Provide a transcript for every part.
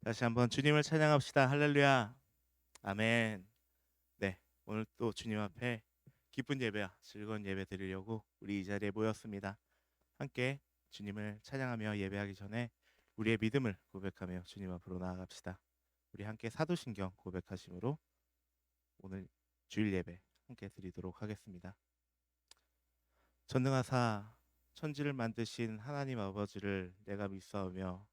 다시 한번 주님을 찬양합시다. 할렐루야. 아멘. 네, 오늘 또 주님 앞에 기쁜 예배와 즐거운 예배 드리려고 우리 이 자리에 모였습니다. 함께 주님을 찬양하며 예배하기 전에 우리의 믿음을 고백하며 주님 앞으로 나아갑시다. 우리 함께 사도신경 고백하심으로 오늘 주일 예배 함께 드리도록 하겠습니다. 전능하사 천지를 만드신 하나님 아버지를 내가 믿사오며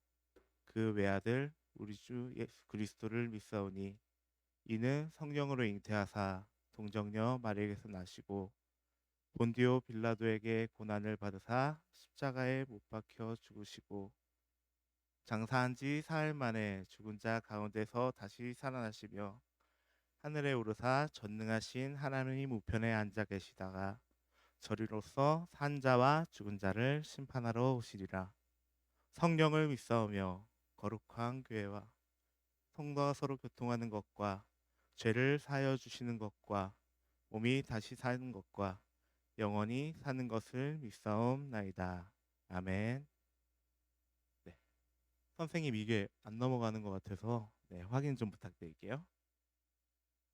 그 외아들 우리 주 예수 그리스도를 믿사오니 이는 성령으로 잉태하사 동정녀 마리아에게서 나시고 본디오 빌라도에게 고난을 받으사 십자가에 못 박혀 죽으시고 장사한 지 사흘 만에 죽은 자 가운데서 다시 살아나시며 하늘에 오르사 전능하신 하나님 우편에 앉아 계시다가 저리로서 산 자와 죽은 자를 심판하러 오시리라. 성령을 믿사오며 거룩한 교회와 성도가 서로 교통하는 것과 죄를 사하여 주시는 것과 몸이 다시 사는 것과 영원히 사는 것을 믿사옵나이다. 아멘. 네, 선생님 이게 안 넘어가는 것 같아서 확인 좀 부탁드릴게요.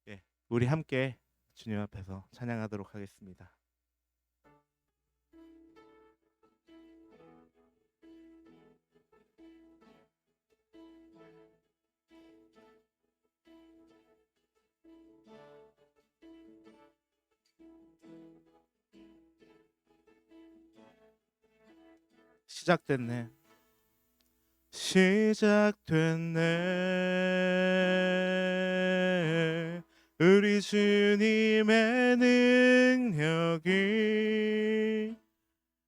네, 우리 함께 주님 앞에서 찬양하도록 하겠습니다. 시작됐네. 시작됐네. 우리 주님의 능력이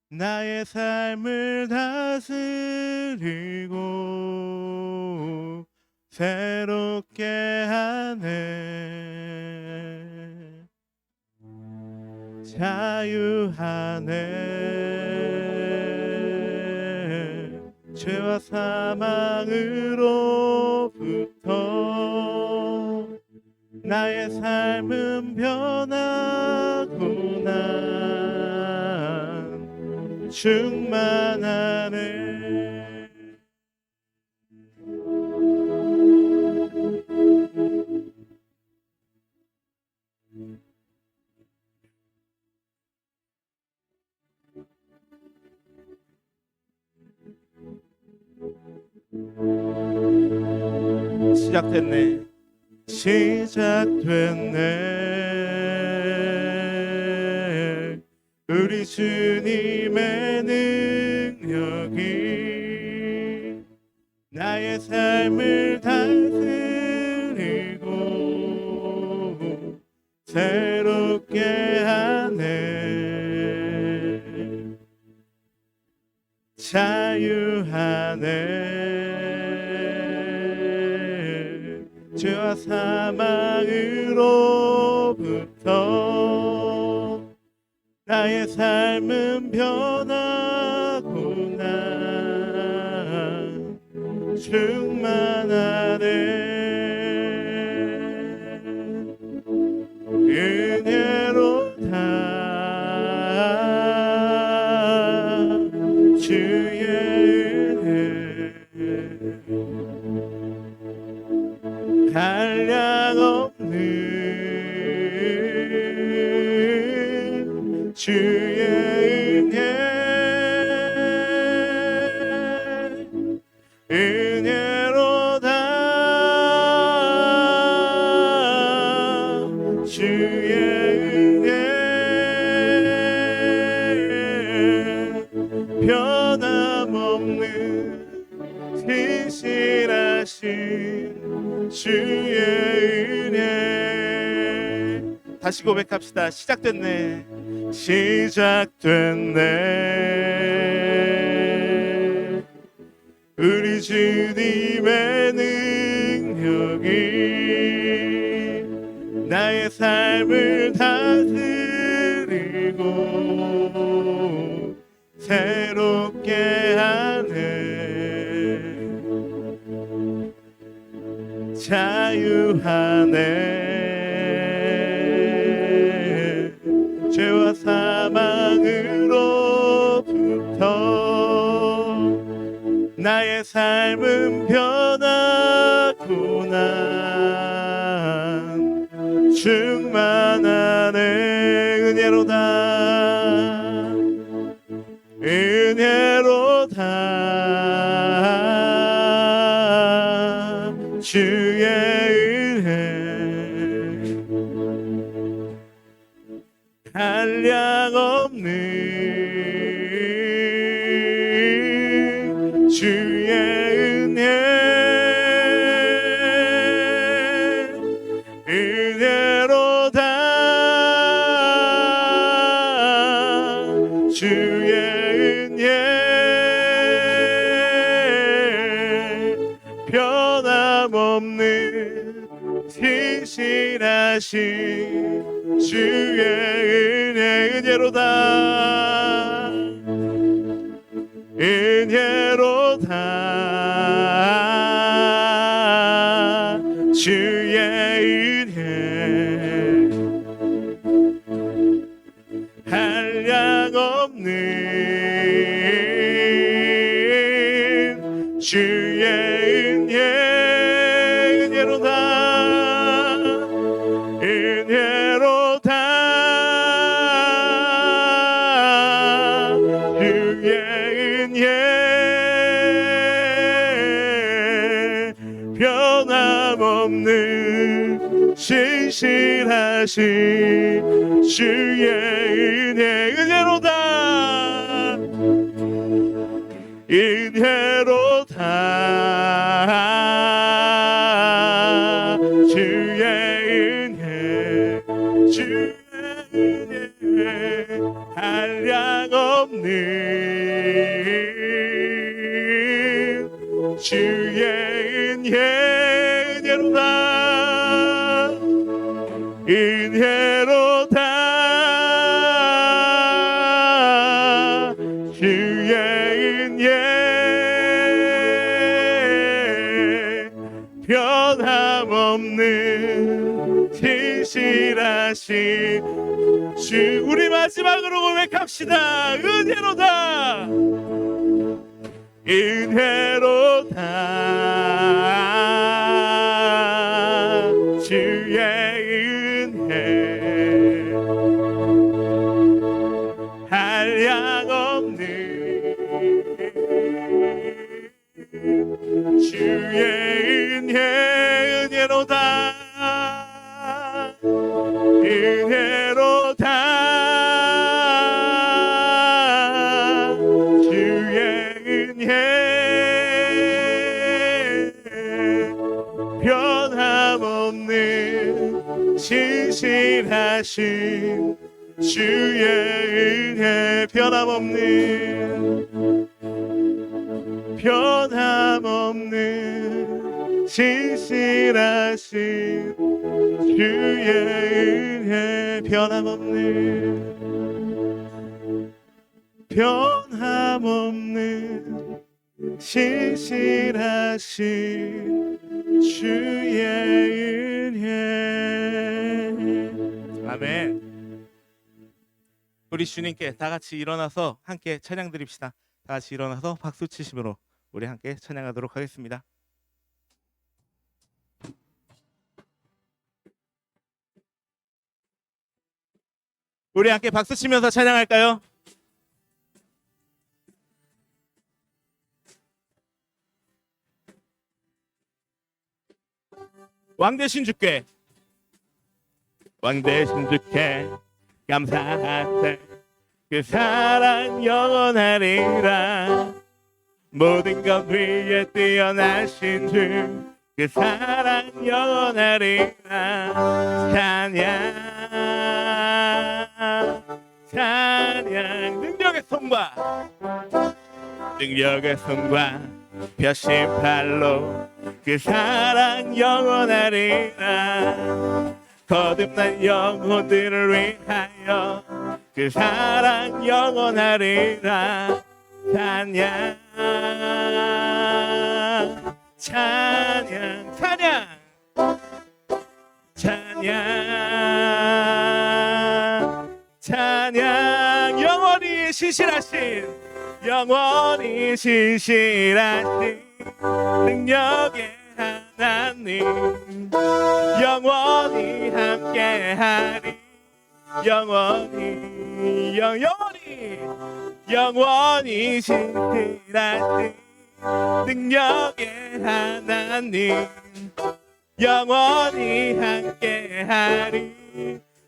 나의 삶을 다스리고 새롭게 하네. 자유하네. 죄와 사망으로부터 나의 삶은 변하고 난 충만하네. 시작됐네. 시작됐네. 우리 주님의 능력이 나의 삶을 다스리고 새롭게 하네. 자유하네. 죄와 사망으로부터 나의 삶은 변하고 난 충만하네. 은혜로다 주의 은혜 한량없는 주의 은혜 은혜로다 주의 은혜 변함없는 신실하신 주의 은혜. 다시 고백합시다. 시작됐네. 시작됐네. 우리 주님의 능력이 나의 삶을 다스리고 새롭게 하네. 자유하네. 죄와 사망으로부터 나의 삶은 변하 충만한 은혜로다 은혜로다 주의 은혜 한량없는 주의 은혜 은혜로다 주의 은혜 변함없는 신실하신 주의 은혜 은혜로다 은혜로다 주의 은혜 한량없는 주의 은혜 은혜로다 은혜로다 주의 은혜 변함없는 신실하신 주의 은혜 은혜로다 은혜로다 주의 은혜 주의 은혜 한량없는 주의 은혜 은혜로다 은혜로다 주의 은혜 변함없는 신실하신 주 우리 마지막으로 고백합시다 은혜로다 은혜로다 주의 은혜 한량없는 주의 은혜 은혜로다 은혜로다 주의 은혜 변함없는 신실하신 주의 은혜 변함없는 신실하신 주의 은혜 변함없는 신실하신 주의 은혜 아멘. 우리 주님께 다 같이 일어나서 함께 찬양 드립시다. 다 같이 일어나서 박수 치심으로 우리 함께 찬양하도록 하겠습니다. 우리 함께 박수 치면서 찬양할까요? 왕 되신 주께 감사하세 그 사랑 영원하리라 모든 것 위에 뛰어나신 주 그 사랑 영원하리라 찬양 능력의 손과 벼신 팔로 그 사랑 영원하리라 거듭난 영혼들을 위하여 그 사랑 영원하리라 찬양 영원히 신실하신 능력의 하나님 하나님 영원히 함께하리. 영원히 영원히 신실하신 능력의 하나님 영원히 함께하리.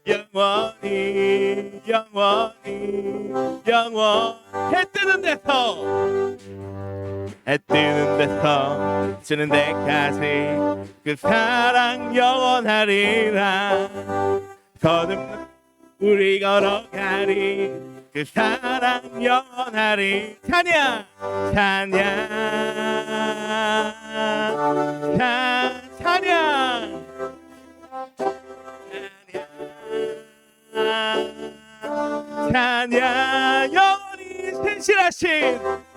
영원히 해 뜨는 데서 지는 데까지 그 사랑 영원하리라. 거듭 우리 걸어가리. 그 사랑 영원하리. 찬양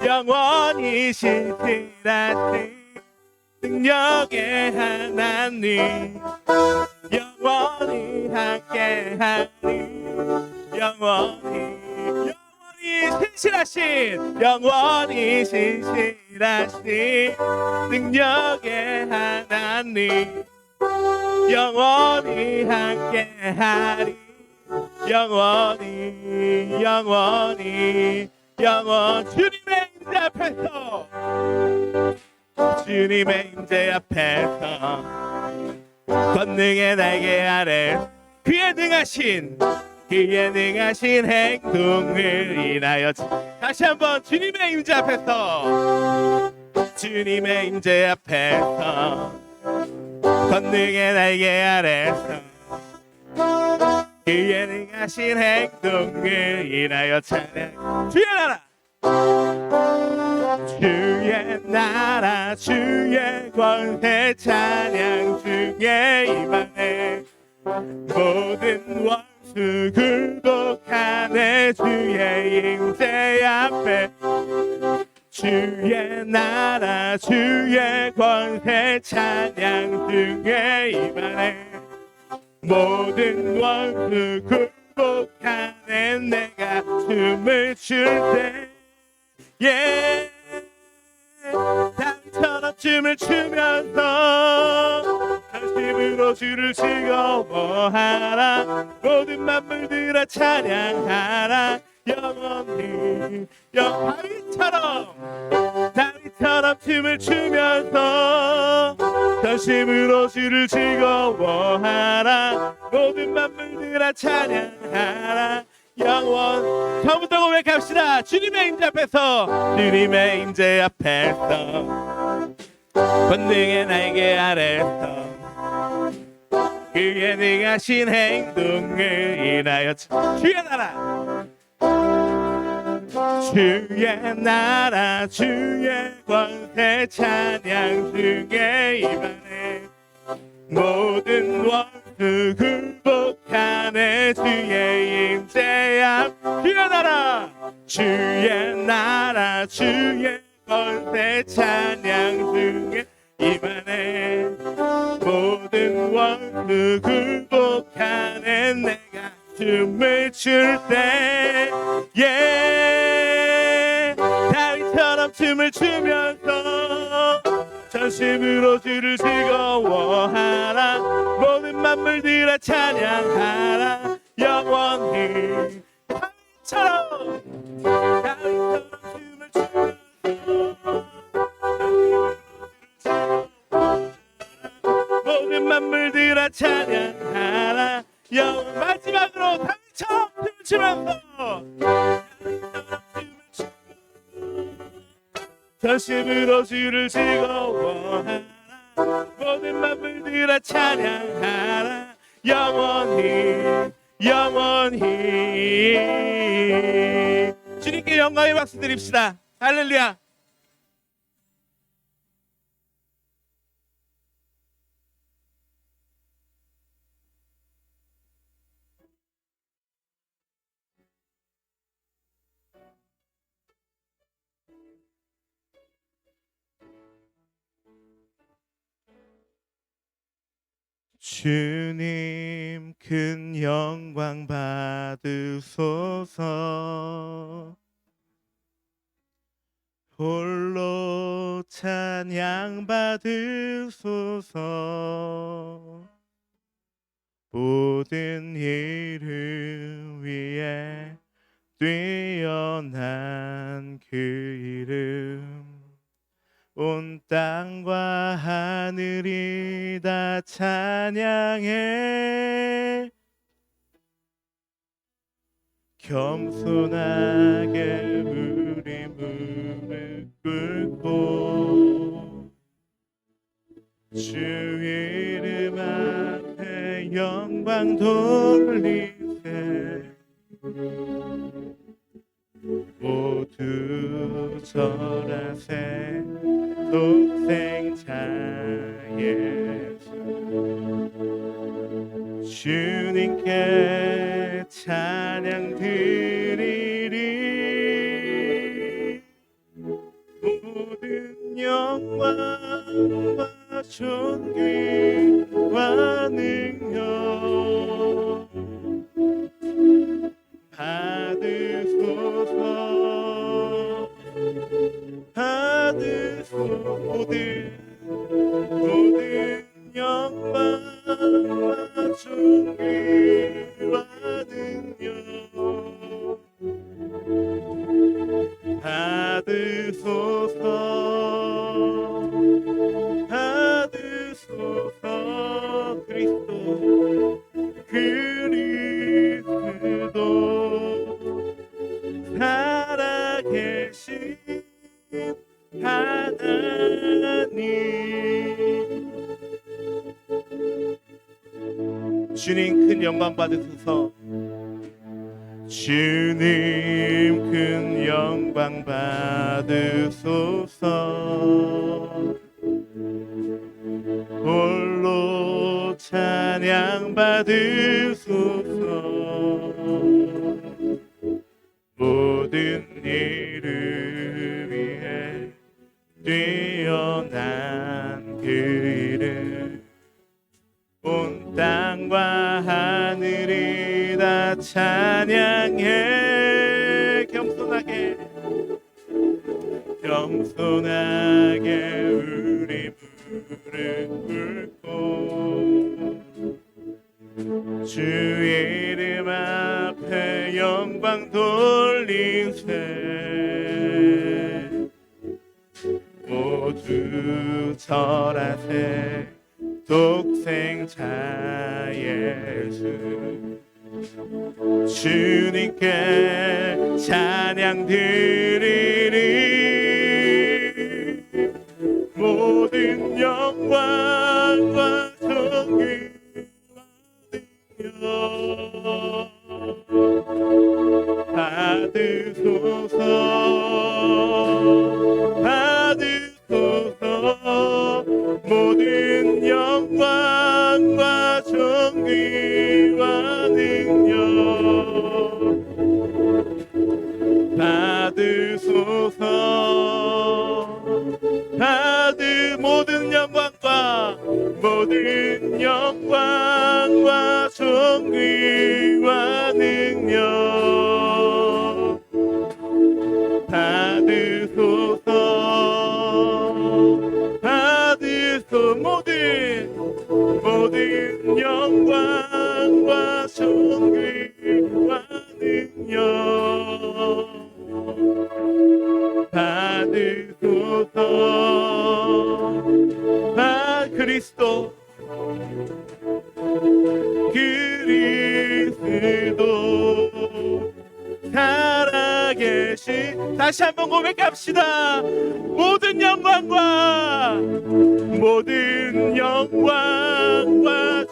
영원히 신실하신 능력의 하나님 영원히 함께하리. 영원히 신실하신 능력의 하나님 영원히 함께하리. 영원히 주님의 임재 앞에서 권능의 날개 아래 그의 능하신 행동을 인하여. 다시 한번 주님의 임재 앞에서 권능의 날개 아래서 그의 능하신 행동을 인하여 찬양. 주의 나라 주의 권세 찬양 중에 임하네. 모든 원수 굴복하네. 주의 임재 앞에 주의 나라 주의 권세 찬양 중에 임하네. 모든 원수 굴복하네. 내가 춤을 출 때 다윗처럼 춤을 추면서 전심으로 주를 즐거워하라. 모든 만물들아 찬양하라. 영원히 다윗처럼 춤을 추면서 전심으로 주를 즐거워하라. 모든 만물들아 찬양하라. 영원 처음부터 고백합시다. 주님의 임재 앞에서 권능의 날개 아래서 그의 능하신 행동을 인하여 주의 나라 주의 권세 찬양 중에 임하네. 모든 원수 굴복하네. 주의 임재 앞 주의 나라 주의 권세 찬양 중에 임하네. 모든 원수 굴복하네. 내가 춤을 출 때 다윗처럼 춤을 추면서 전심으로 주를 즐거워하라. 모든 만물들아 찬양하라. 영원히 다윗처럼 춤을 추면서 모든 만물들아 찬양하라. 마지막으로 다윗처럼 춤을 추면서 전심으로 주를 즐거워하라. 모든 만물들아 찬양하라. 영원히 주님께 영광의 박수 드립시다. 할렐루야. 주님 큰 영광 받으소서. 홀로 찬양 받으소서. 모든 이름 위에 뛰어난 그 이름, 온 땅과 하늘이 다 찬양해. 겸손하게 우리 무릎 꿇고 주 이름 앞에 영광 돌리세. 모두 절하세. 독생자 예수, 주님께 찬양 드리리. 모든 영광과 존귀와 능력 받으소서. 모든 영광과 존귀와 능력 받으소서. 그리스도 살아계신 하나님, 주님 큰 영광 받으소서. 주님 큰 영광 받으소서. 홀로 찬양 받으소서. 모든 이름 위에 뛰어난 그 이름, 온 땅과 하늘이 다 찬양해. 겸손하게 우리 무릎 꿇고 주 이름 앞에 영광 돌리세. 모두 절하세. 독생자 예수, 주님께 찬양 드리리. 모든 영광과 존귀와 능력 받으소서. 모든 영광과 존귀와 능력 받으소서. 모든 영광과 존귀와 능력 받으소서. 모든 영광과 존귀와 능력 받으소서. 그리스도 살아계신, 다시 한번 고백합시다. 모든 영광과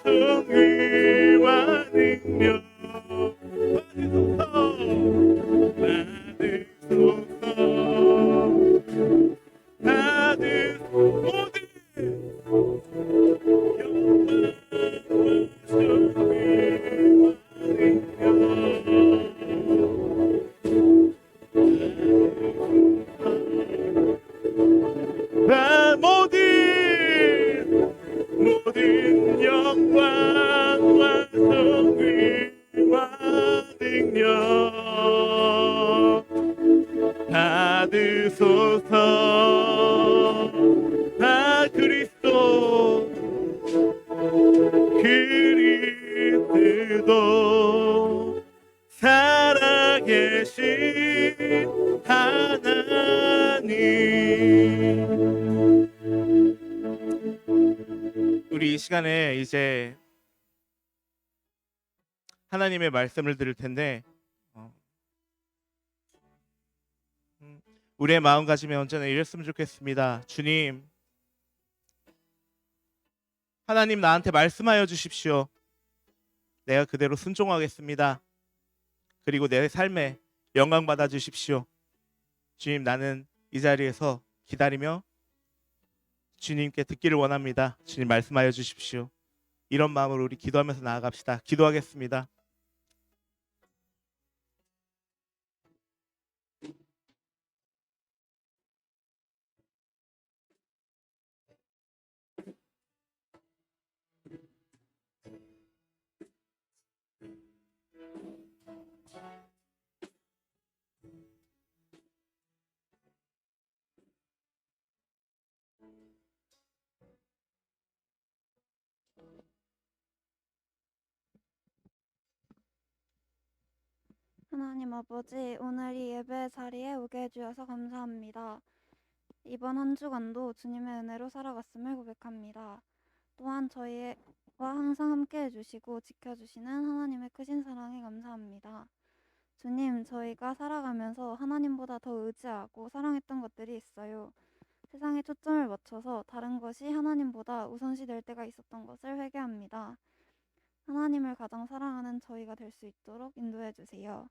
존귀와 능력 모든 영광과 존귀와 능력 받으소서. 우리 이 시간에 이제 하나님의 말씀을 들을 텐데 어, 우리의 마음가짐이 언제나 이랬으면 좋겠습니다. 주님, 하나님 나한테 말씀하여 주십시오. 내가 그대로 순종하겠습니다. 그리고 내 삶에 영광 받아 주십시오. 주님, 나는 이 자리에서 기다리며 주님께 듣기를 원합니다. 주님, 말씀하여 주십시오. 이런 마음으로 우리 기도하면서 나아갑시다. 기도하겠습니다. 하나님 아버지, 오늘 이 예배 자리에 오게 해주셔서 감사합니다. 이번 한 주간도 주님의 은혜로 살아갔음을 고백합니다. 또한 저희와 항상 함께 해주시고 지켜주시는 하나님의 크신 사랑에 감사합니다. 주님, 저희가 살아가면서 하나님보다 더 의지하고 사랑했던 것들이 있어요. 세상에 초점을 맞춰서 다른 것이 하나님보다 우선시 될 때가 있었던 것을 회개합니다. 하나님을 가장 사랑하는 저희가 될 수 있도록 인도해 주세요.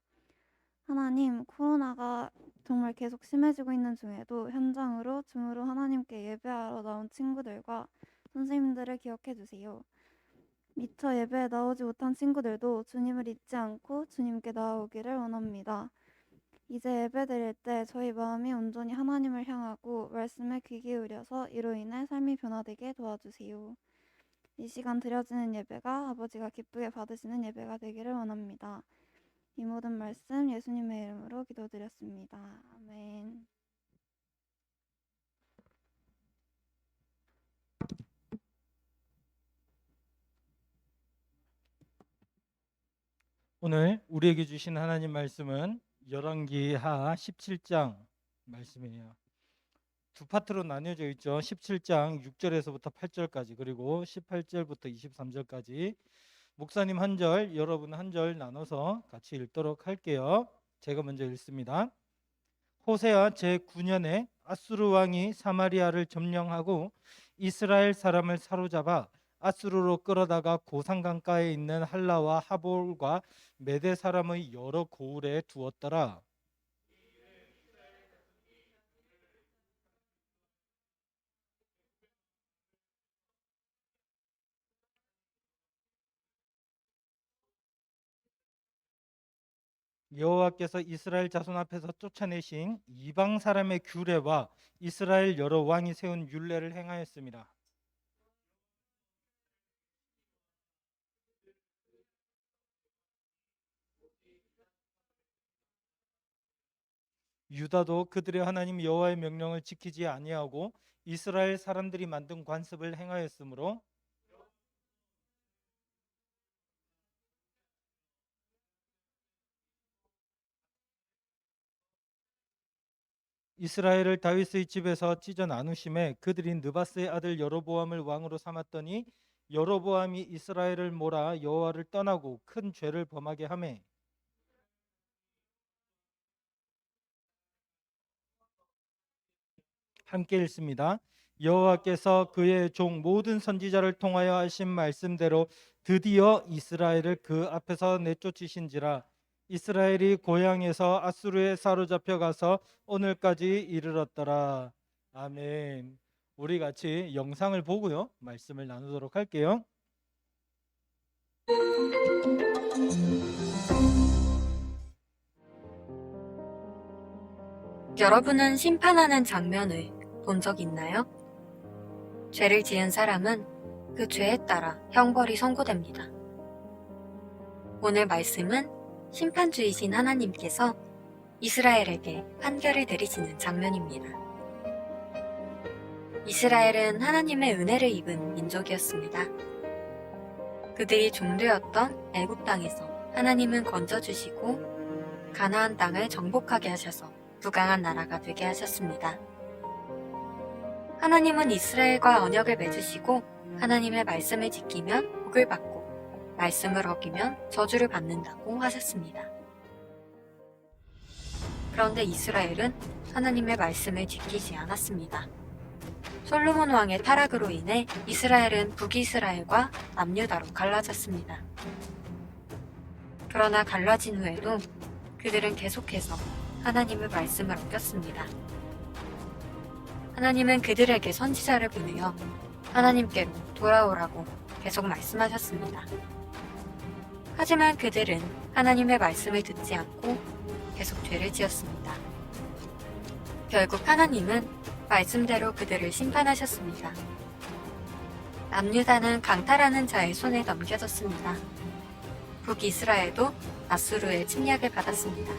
하나님, 코로나가 정말 계속 심해지고 있는 중에도 현장으로 줌으로 하나님께 예배하러 나온 친구들과 선생님들을 기억해 주세요. 미처 예배에 나오지 못한 친구들도 주님을 잊지 않고 주님께 나아오기를 원합니다. 이제 예배 드릴 때 저희 마음이 온전히 하나님을 향하고 말씀에 귀 기울여서 이로 인해 삶이 변화되게 도와주세요. 이 시간 드려지는 예배가 아버지가 기쁘게 받으시는 예배가 되기를 원합니다. 이 모든 말씀 예수님의 이름으로 기도드렸습니다. 아멘. 오늘 우리에게 주신 하나님 말씀은 열왕기하 17장 말씀이에요. 두 파트로 나뉘어져 있죠. 17장 6절에서부터 8절까지, 그리고 18절부터 23절까지. 목사님 한 절, 여러분 한 절 나눠서 같이 읽도록 할게요. 제가 먼저 읽습니다. 호세아 제9년에 아수르 왕이 사마리아를 점령하고 이스라엘 사람을 사로잡아 아수르로 끌어다가 고산강가에 있는 할라와 하볼과 메대 사람의 여러 고을에 두었더라. 여호와께서 이스라엘 자손 앞에서 쫓아내신 이방 사람의 규례와 이스라엘 여러 왕이 세운 율례를 행하였습니다. 유다도 그들의 하나님 여호와의 명령을 지키지 아니하고 이스라엘 사람들이 만든 관습을 행하였으므로 이스라엘을 다윗의 집에서 찢어 나누심에 그들이 느바스의 아들 여로보암을 왕으로 삼았더니 여로보암이 이스라엘을 몰아 여호와를 떠나고 큰 죄를 범하게 하매 함께 읽습니다. 여호와께서 그의 종 모든 선지자를 통하여 하신 말씀대로 드디어 이스라엘을 그 앞에서 내쫓으신지라. 이스라엘이 고향에서 아수르에 사로잡혀 가서 오늘까지 이르렀더라. 아멘. 우리 같이 영상을 보고요 말씀을 나누도록 할게요. 여러분은 심판하는 장면을 본 적 있나요? 죄를 지은 사람은 그 죄에 따라 형벌이 선고됩니다. 오늘 말씀은 심판주이신 하나님께서 이스라엘에게 판결을 내리시는 장면입니다. 이스라엘은 하나님의 은혜를 입은 민족이었습니다. 그들이 종되었던 애굽 땅에서 하나님은 건져주시고 가나안 땅을 정복하게 하셔서 부강한 나라가 되게 하셨습니다. 하나님은 이스라엘과 언약을 맺으시고 하나님의 말씀을 지키면 복을 받고 말씀을 어기면 저주를 받는다고 하셨습니다. 그런데 이스라엘은 하나님의 말씀을 지키지 않았습니다. 솔로몬 왕의 타락으로 인해 이스라엘은 북이스라엘과 남유다로 갈라졌습니다. 그러나 갈라진 후에도 그들은 계속해서 하나님의 말씀을 어겼습니다. 하나님은 그들에게 선지자를 보내어 하나님께로 돌아오라고 계속 말씀하셨습니다. 하지만 그들은 하나님의 말씀을 듣지 않고 계속 죄를 지었습니다. 결국 하나님은 말씀대로 그들을 심판하셨습니다. 남유다는 강탈하는 자의 손에 넘겨졌습니다. 북이스라엘도 아수르의 침략을 받았습니다.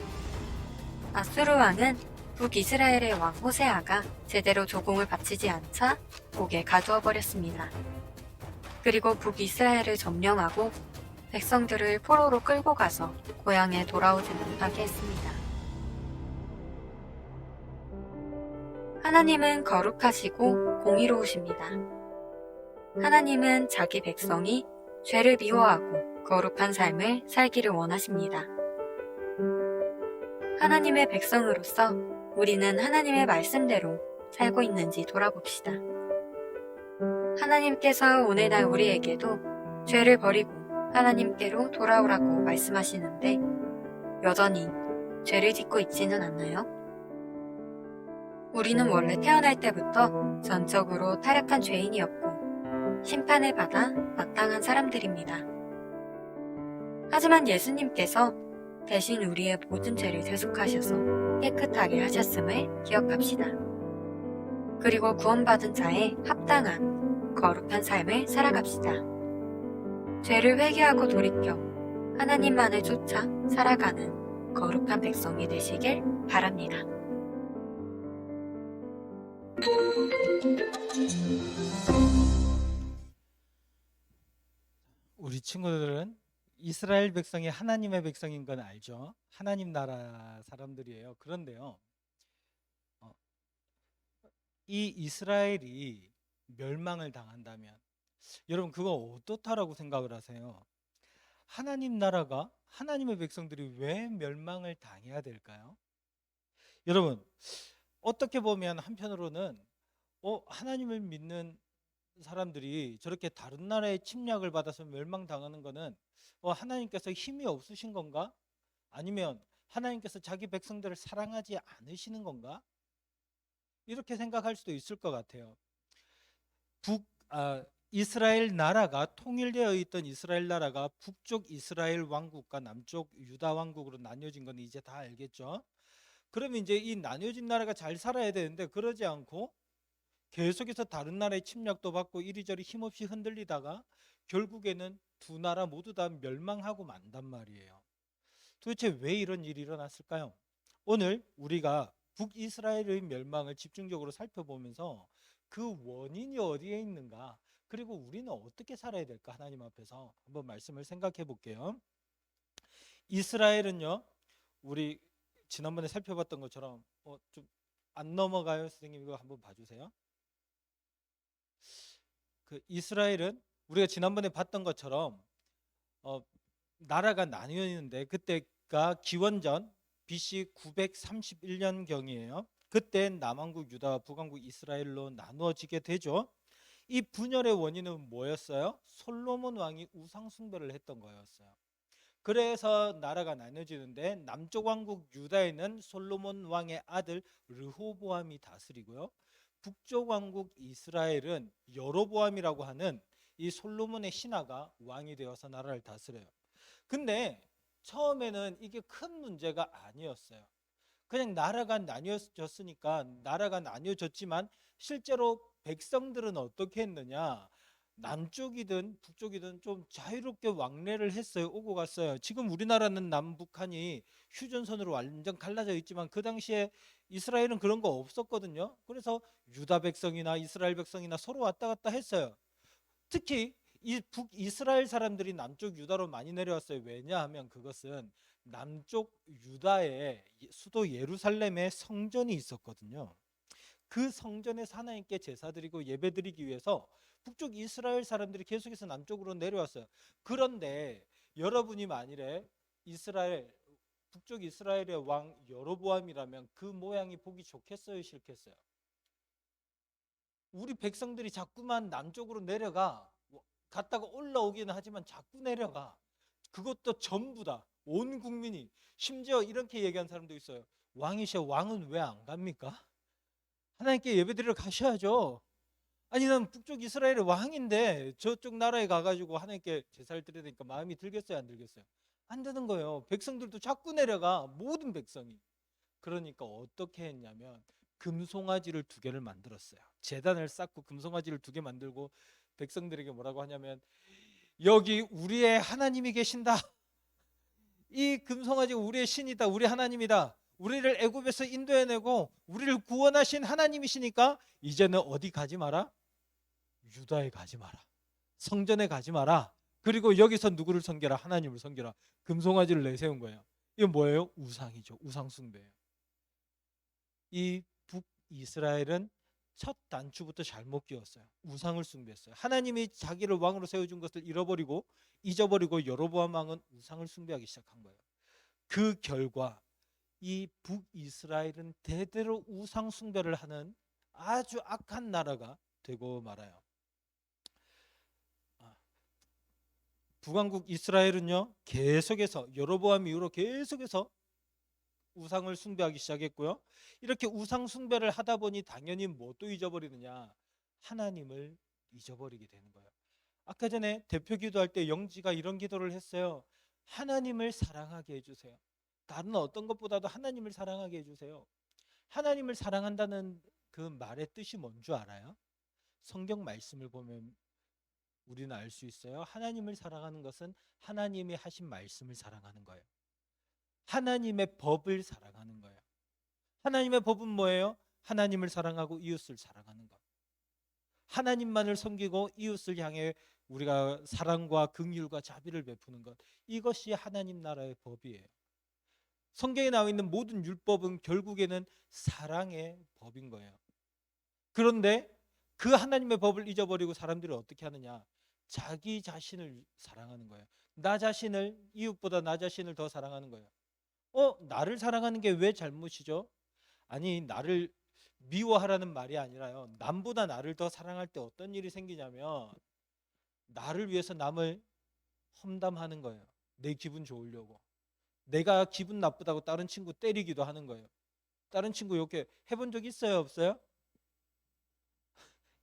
아수르 왕은 북이스라엘의 왕 호세아가 제대로 조공을 바치지 않자 옥에 가두어 버렸습니다. 그리고 북이스라엘을 점령하고 백성들을 포로로 끌고 가서 고향에 돌아오지 못하게 했습니다. 하나님은 거룩하시고 공의로우십니다. 하나님은 자기 백성이 죄를 미워하고 거룩한 삶을 살기를 원하십니다. 하나님의 백성으로서 우리는 하나님의 말씀대로 살고 있는지 돌아봅시다. 하나님께서 오늘날 우리에게도 죄를 버리고 하나님께로 돌아오라고 말씀하시는데 여전히 죄를 짓고 있지는 않나요? 우리는 원래 태어날 때부터 전적으로 타락한 죄인이었고 심판을 받아 마땅한 사람들입니다. 하지만 예수님께서 대신 우리의 모든 죄를 대속하셔서 깨끗하게 하셨음을 기억합시다. 그리고 구원받은 자에 합당한 거룩한 삶을 살아갑시다. 죄를 회개하고 돌이켜 하나님만을 쫓아 살아가는 거룩한 백성이 되시길 바랍니다. 우리 친구들은 이스라엘 백성이 하나님의 백성인 건 알죠? 하나님 나라 사람들이에요. 그런데요, 이 이스라엘이 멸망을 당한다면 여러분 그거 어떻다라고 생각을 하세요? 하나님 나라가 하나님의 백성들이 왜 멸망을 당해야 될까요? 여러분 어떻게 보면 한편으로는 하나님을 믿는 사람들이 저렇게 다른 나라의 침략을 받아서 멸망당하는 거는 하나님께서 힘이 없으신 건가? 아니면 하나님께서 자기 백성들을 사랑하지 않으시는 건가? 이렇게 생각할 수도 있을 것 같아요. 이스라엘 나라가 통일되어 있던 이스라엘 나라가 북쪽 이스라엘 왕국과 남쪽 유다 왕국으로 나뉘어진 건 이제 다 알겠죠? 그러면 이제 이 나뉘어진 나라가 잘 살아야 되는데 그러지 않고 계속해서 다른 나라의 침략도 받고 이리저리 힘없이 흔들리다가 결국에는 두 나라 모두 다 멸망하고 만단 말이에요. 도대체 왜 이런 일이 일어났을까요? 오늘 우리가 북이스라엘의 멸망을 집중적으로 살펴보면서 그 원인이 어디에 있는가, 그리고 우리는 어떻게 살아야 될까, 하나님 앞에서 한번 말씀을 생각해 볼게요. 이스라엘은요, 우리 지난번에 살펴봤던 것처럼 좀 안 넘어가요. 선생님 이거 한번 봐주세요. 그 이스라엘은 우리가 지난번에 봤던 것처럼 나라가 나뉘어 있는데 그때가 기원전 BC 931년경이에요. 그때 남왕국 유다와 북왕국 이스라엘로 나누어지게 되죠. 이 분열의 원인은 뭐였어요? 솔로몬 왕이 우상 숭배를 했던 거였어요. 그래서 나라가 나눠지는데 남쪽 왕국 유다에는 솔로몬 왕의 아들 르호보암이 다스리고요. 북쪽 왕국 이스라엘은 여로보암이라고 하는 이 솔로몬의 신하가 왕이 되어서 나라를 다스려요. 근데 처음에는 이게 큰 문제가 아니었어요. 그냥 나라가 나뉘어졌으니까 나라가 나뉘어졌지만 실제로 백성들은 어떻게 했느냐, 남쪽이든 북쪽이든 좀 자유롭게 왕래를 했어요. 오고 갔어요. 지금 우리나라는 남북한이 휴전선으로 완전 갈라져 있지만 그 당시에 이스라엘은 그런 거 없었거든요. 그래서 유다 백성이나 이스라엘 백성이나 서로 왔다 갔다 했어요. 특히 이 북이스라엘 사람들이 남쪽 유다로 많이 내려왔어요. 왜냐하면 그것은 남쪽 유다의 수도 예루살렘에 성전이 있었거든요. 그 성전에서 하나님께 제사드리고 예배드리기 위해서 북쪽 이스라엘 사람들이 계속해서 남쪽으로 내려왔어요. 그런데 여러분이 만일에 북쪽 이스라엘의 왕 여로보암이라면 그 모양이 보기 좋겠어요, 싫겠어요? 우리 백성들이 자꾸만 남쪽으로 내려가, 갔다가 올라오기는 하지만 자꾸 내려가. 그것도 전부 다, 온 국민이. 심지어 이렇게 얘기한 사람도 있어요. 왕이셔, 왕은 왜 안 갑니까? 하나님께 예배드리러 가셔야죠. 아니, 난 북쪽 이스라엘의 왕인데 저쪽 나라에 가가지고 하나님께 제사를 드려야 되니까 마음이 들겠어요, 안 들겠어요? 안 되는 거예요. 백성들도 자꾸 내려가, 모든 백성이. 그러니까 어떻게 했냐면 금송아지를 2개를 만들었어요. 제단을 쌓고 금송아지를 2개 만들고 백성들에게 뭐라고 하냐면, 여기 우리의 하나님이 계신다. 이 금송아지가 우리의 신이다, 우리 하나님이다. 우리를 애굽에서 인도해내고 우리를 구원하신 하나님이시니까 이제는 어디 가지 마라? 유다에 가지 마라. 성전에 가지 마라. 그리고 여기서 누구를 섬겨라? 하나님을 섬겨라. 금송아지를 내세운 거예요. 이건 뭐예요? 우상이죠. 우상 숭배예요. 이 북이스라엘은 첫 단추부터 잘못 끼웠어요. 우상을 숭배했어요. 하나님이 자기를 왕으로 세워준 것을 잊어버리고 여로보암 왕은 우상을 숭배하기 시작한 거예요. 그 결과 이 북이스라엘은 대대로 우상 숭배를 하는 아주 악한 나라가 되고 말아요. 북왕국 이스라엘은요, 계속해서 여로보암 이후로 계속해서 우상을 숭배하기 시작했고요. 이렇게 우상 숭배를 하다 보니 당연히 뭐 또 잊어버리느냐? 하나님을 잊어버리게 되는 거예요. 아까 전에 대표 기도할 때 영지가 이런 기도를 했어요. 하나님을 사랑하게 해주세요. 다른 어떤 것보다도 하나님을 사랑하게 해주세요. 하나님을 사랑한다는 그 말의 뜻이 뭔 줄 알아요? 성경 말씀을 보면 우리는 알 수 있어요. 하나님을 사랑하는 것은 하나님이 하신 말씀을 사랑하는 거예요. 하나님의 법을 사랑하는 거예요. 하나님의 법은 뭐예요? 하나님을 사랑하고 이웃을 사랑하는 것. 하나님만을 섬기고 이웃을 향해 우리가 사랑과 긍휼과 자비를 베푸는 것. 이것이 하나님 나라의 법이에요. 성경에 나와 있는 모든 율법은 결국에는 사랑의 법인 거예요. 그런데 그 하나님의 법을 잊어버리고 사람들이 어떻게 하느냐? 자기 자신을 사랑하는 거예요. 나 자신을, 이웃보다 나 자신을 더 사랑하는 거예요. 나를 사랑하는 게 왜 잘못이죠? 아니, 나를 미워하라는 말이 아니라요, 남보다 나를 더 사랑할 때 어떤 일이 생기냐면 나를 위해서 남을 험담하는 거예요. 내 기분 좋으려고. 내가 기분 나쁘다고 다른 친구 때리기도 하는 거예요. 다른 친구 이렇게 해본 적 있어요, 없어요?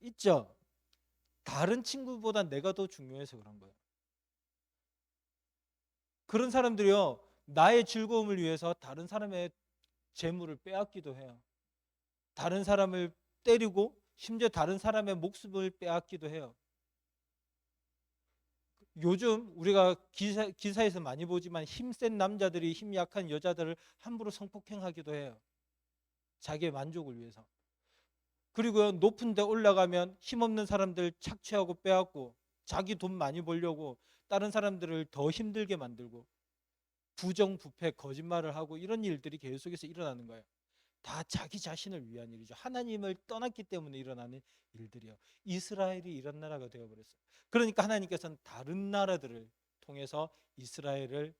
있죠. 다른 친구보다 내가 더 중요해서 그런 거예요. 그런 사람들이요, 나의 즐거움을 위해서 다른 사람의 재물을 빼앗기도 해요. 다른 사람을 때리고 심지어 다른 사람의 목숨을 빼앗기도 해요. 요즘 우리가 기사에서 많이 보지만 힘센 남자들이 힘 약한 여자들을 함부로 성폭행하기도 해요. 자기의 만족을 위해서. 그리고 높은 데 올라가면 힘없는 사람들 착취하고 빼앗고 자기 돈 많이 벌려고 다른 사람들을 더 힘들게 만들고 부정부패, 거짓말을 하고 이런 일들이 계속해서 일어나는 거예요. 다 자기 자신을 위한 일이죠. 하나님을 떠났기 때문에 일어나는 일들이요. 이스라엘이 이런 나라가 되어버렸어요. 그러니까 하나님께서는 다른 나라들을 통해서 이스라엘을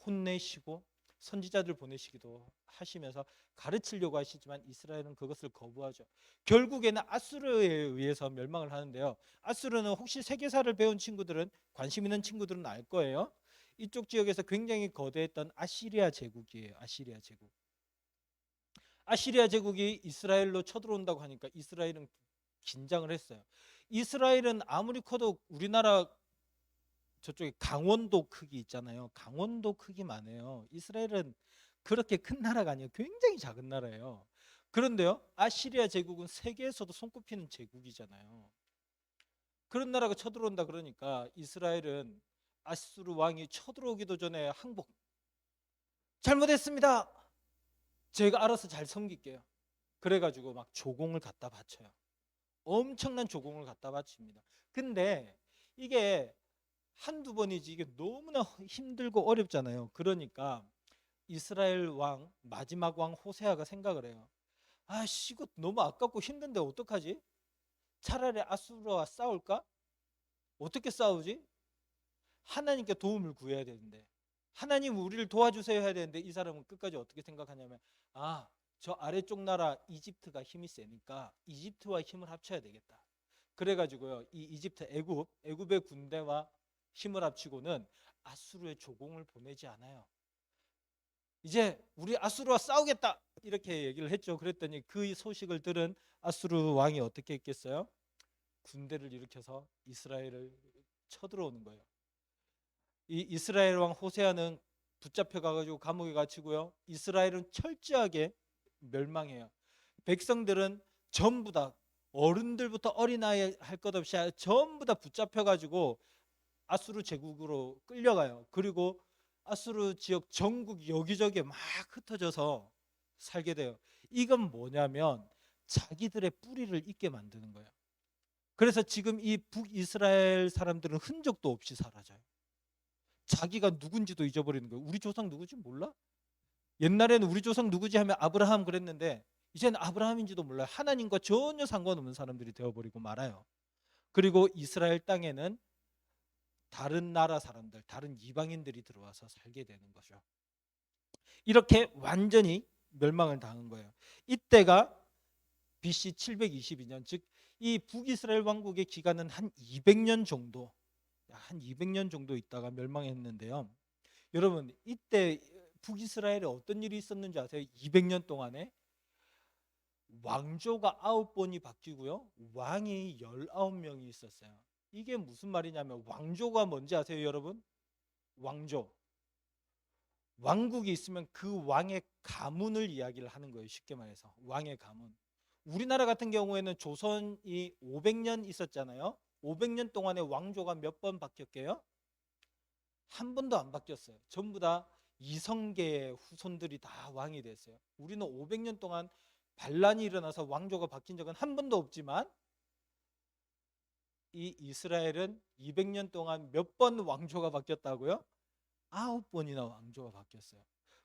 혼내시고 선지자들 보내시기도 하시면서 가르치려고 하시지만 이스라엘은 그것을 거부하죠. 결국에는 아수르에 의해서 멸망을 하는데요. 아수르는 혹시 세계사를 배운 친구들은, 관심 있는 친구들은 알 거예요. 이쪽 지역에서 굉장히 거대했던 아시리아 제국이에요. 아시리아 제국. 아시리아 제국이 이스라엘로 쳐들어온다고 하니까 이스라엘은 긴장을 했어요. 이스라엘은 아무리 커도 우리나라 저쪽에 강원도 크기 있잖아요. 강원도 크기만 해요. 이스라엘은 그렇게 큰 나라가 아니에요. 굉장히 작은 나라예요. 그런데요, 아시리아 제국은 세계에서도 손꼽히는 제국이잖아요. 그런 나라가 쳐들어온다 그러니까 이스라엘은 아수르 왕이 쳐들어오기도 전에 항복. 잘못했습니다. 제가 알아서 잘 섬길게요. 그래가지고 막 조공을 갖다 바쳐요. 엄청난 조공을 갖다 바칩니다. 근데 이게 한두 번이지 이게 너무나 힘들고 어렵잖아요. 그러니까 이스라엘 왕, 마지막 왕 호세아가 생각을 해요. 아씨 이거 너무 아깝고 힘든데 어떡하지? 차라리 아수르와 싸울까? 어떻게 싸우지? 하나님께 도움을 구해야 되는데, 하나님 우리를 도와주세요 해야 되는데, 이 사람은 끝까지 어떻게 생각하냐면, 저 아래쪽 나라 이집트가 힘이 세니까 이집트와 힘을 합쳐야 되겠다. 그래가지고요, 이 이집트 애굽의 군대와 힘을 합치고는 아수르의 조공을 보내지 않아요. 이제 우리 아수르와 싸우겠다 이렇게 얘기를 했죠. 그랬더니 그 소식을 들은 아수르 왕이 어떻게 했겠어요? 군대를 일으켜서 이스라엘을 쳐들어오는 거예요. 이 이스라엘 왕 호세아는 붙잡혀 가지고 감옥에 갇히고요. 이스라엘은 철저하게 멸망해요. 백성들은 전부 다, 어른들부터 어린아이 할 것 없이 전부 다 붙잡혀 가지고 아수르 제국으로 끌려가요. 그리고 아수르 지역 전국 여기저기 막 흩어져서 살게 돼요. 이건 뭐냐면 자기들의 뿌리를 잊게 만드는 거예요. 그래서 지금 이 북이스라엘 사람들은 흔적도 없이 사라져요. 자기가 누군지도 잊어버리는 거예요. 우리 조상 누구지 몰라? 옛날에는 우리 조상 누구지 하면 아브라함 그랬는데 이제는 아브라함인지도 몰라요. 하나님과 전혀 상관없는 사람들이 되어버리고 말아요. 그리고 이스라엘 땅에는 다른 나라 사람들, 다른 이방인들이 들어와서 살게 되는 거죠. 이렇게 완전히 멸망을 당한 거예요. 이때가 BC 722년, 즉 이 북이스라엘 왕국의 기간은 한 200년 정도, 있다가 멸망했는데요. 여러분, 이때 북이스라엘에 어떤 일이 있었는지 아세요? 200년 동안에 왕조가 9번이 바뀌고요, 왕이 19명이 있었어요. 이게 무슨 말이냐면, 왕조가 뭔지 아세요, 여러분? 왕조, 왕국이 있으면 그 왕의 가문을 이야기를 하는 거예요. 쉽게 말해서 왕의 가문. 우리나라 같은 경우에는 조선이 500년 있었잖아요. 500년 동안에 왕조가 몇 번 바뀌었게요? 한 번도 안 바뀌었어요. 전부 다 이성계의 후손들이 다 왕이 됐어요. 우리는 500년 동안 반란이 일어나서 왕조가 바뀐 적은 한 번도 없지만, 이 이스라엘은 200년 동안 몇 번 왕조가 바뀌었다고요? 9번이나 왕조가 바뀌었어요.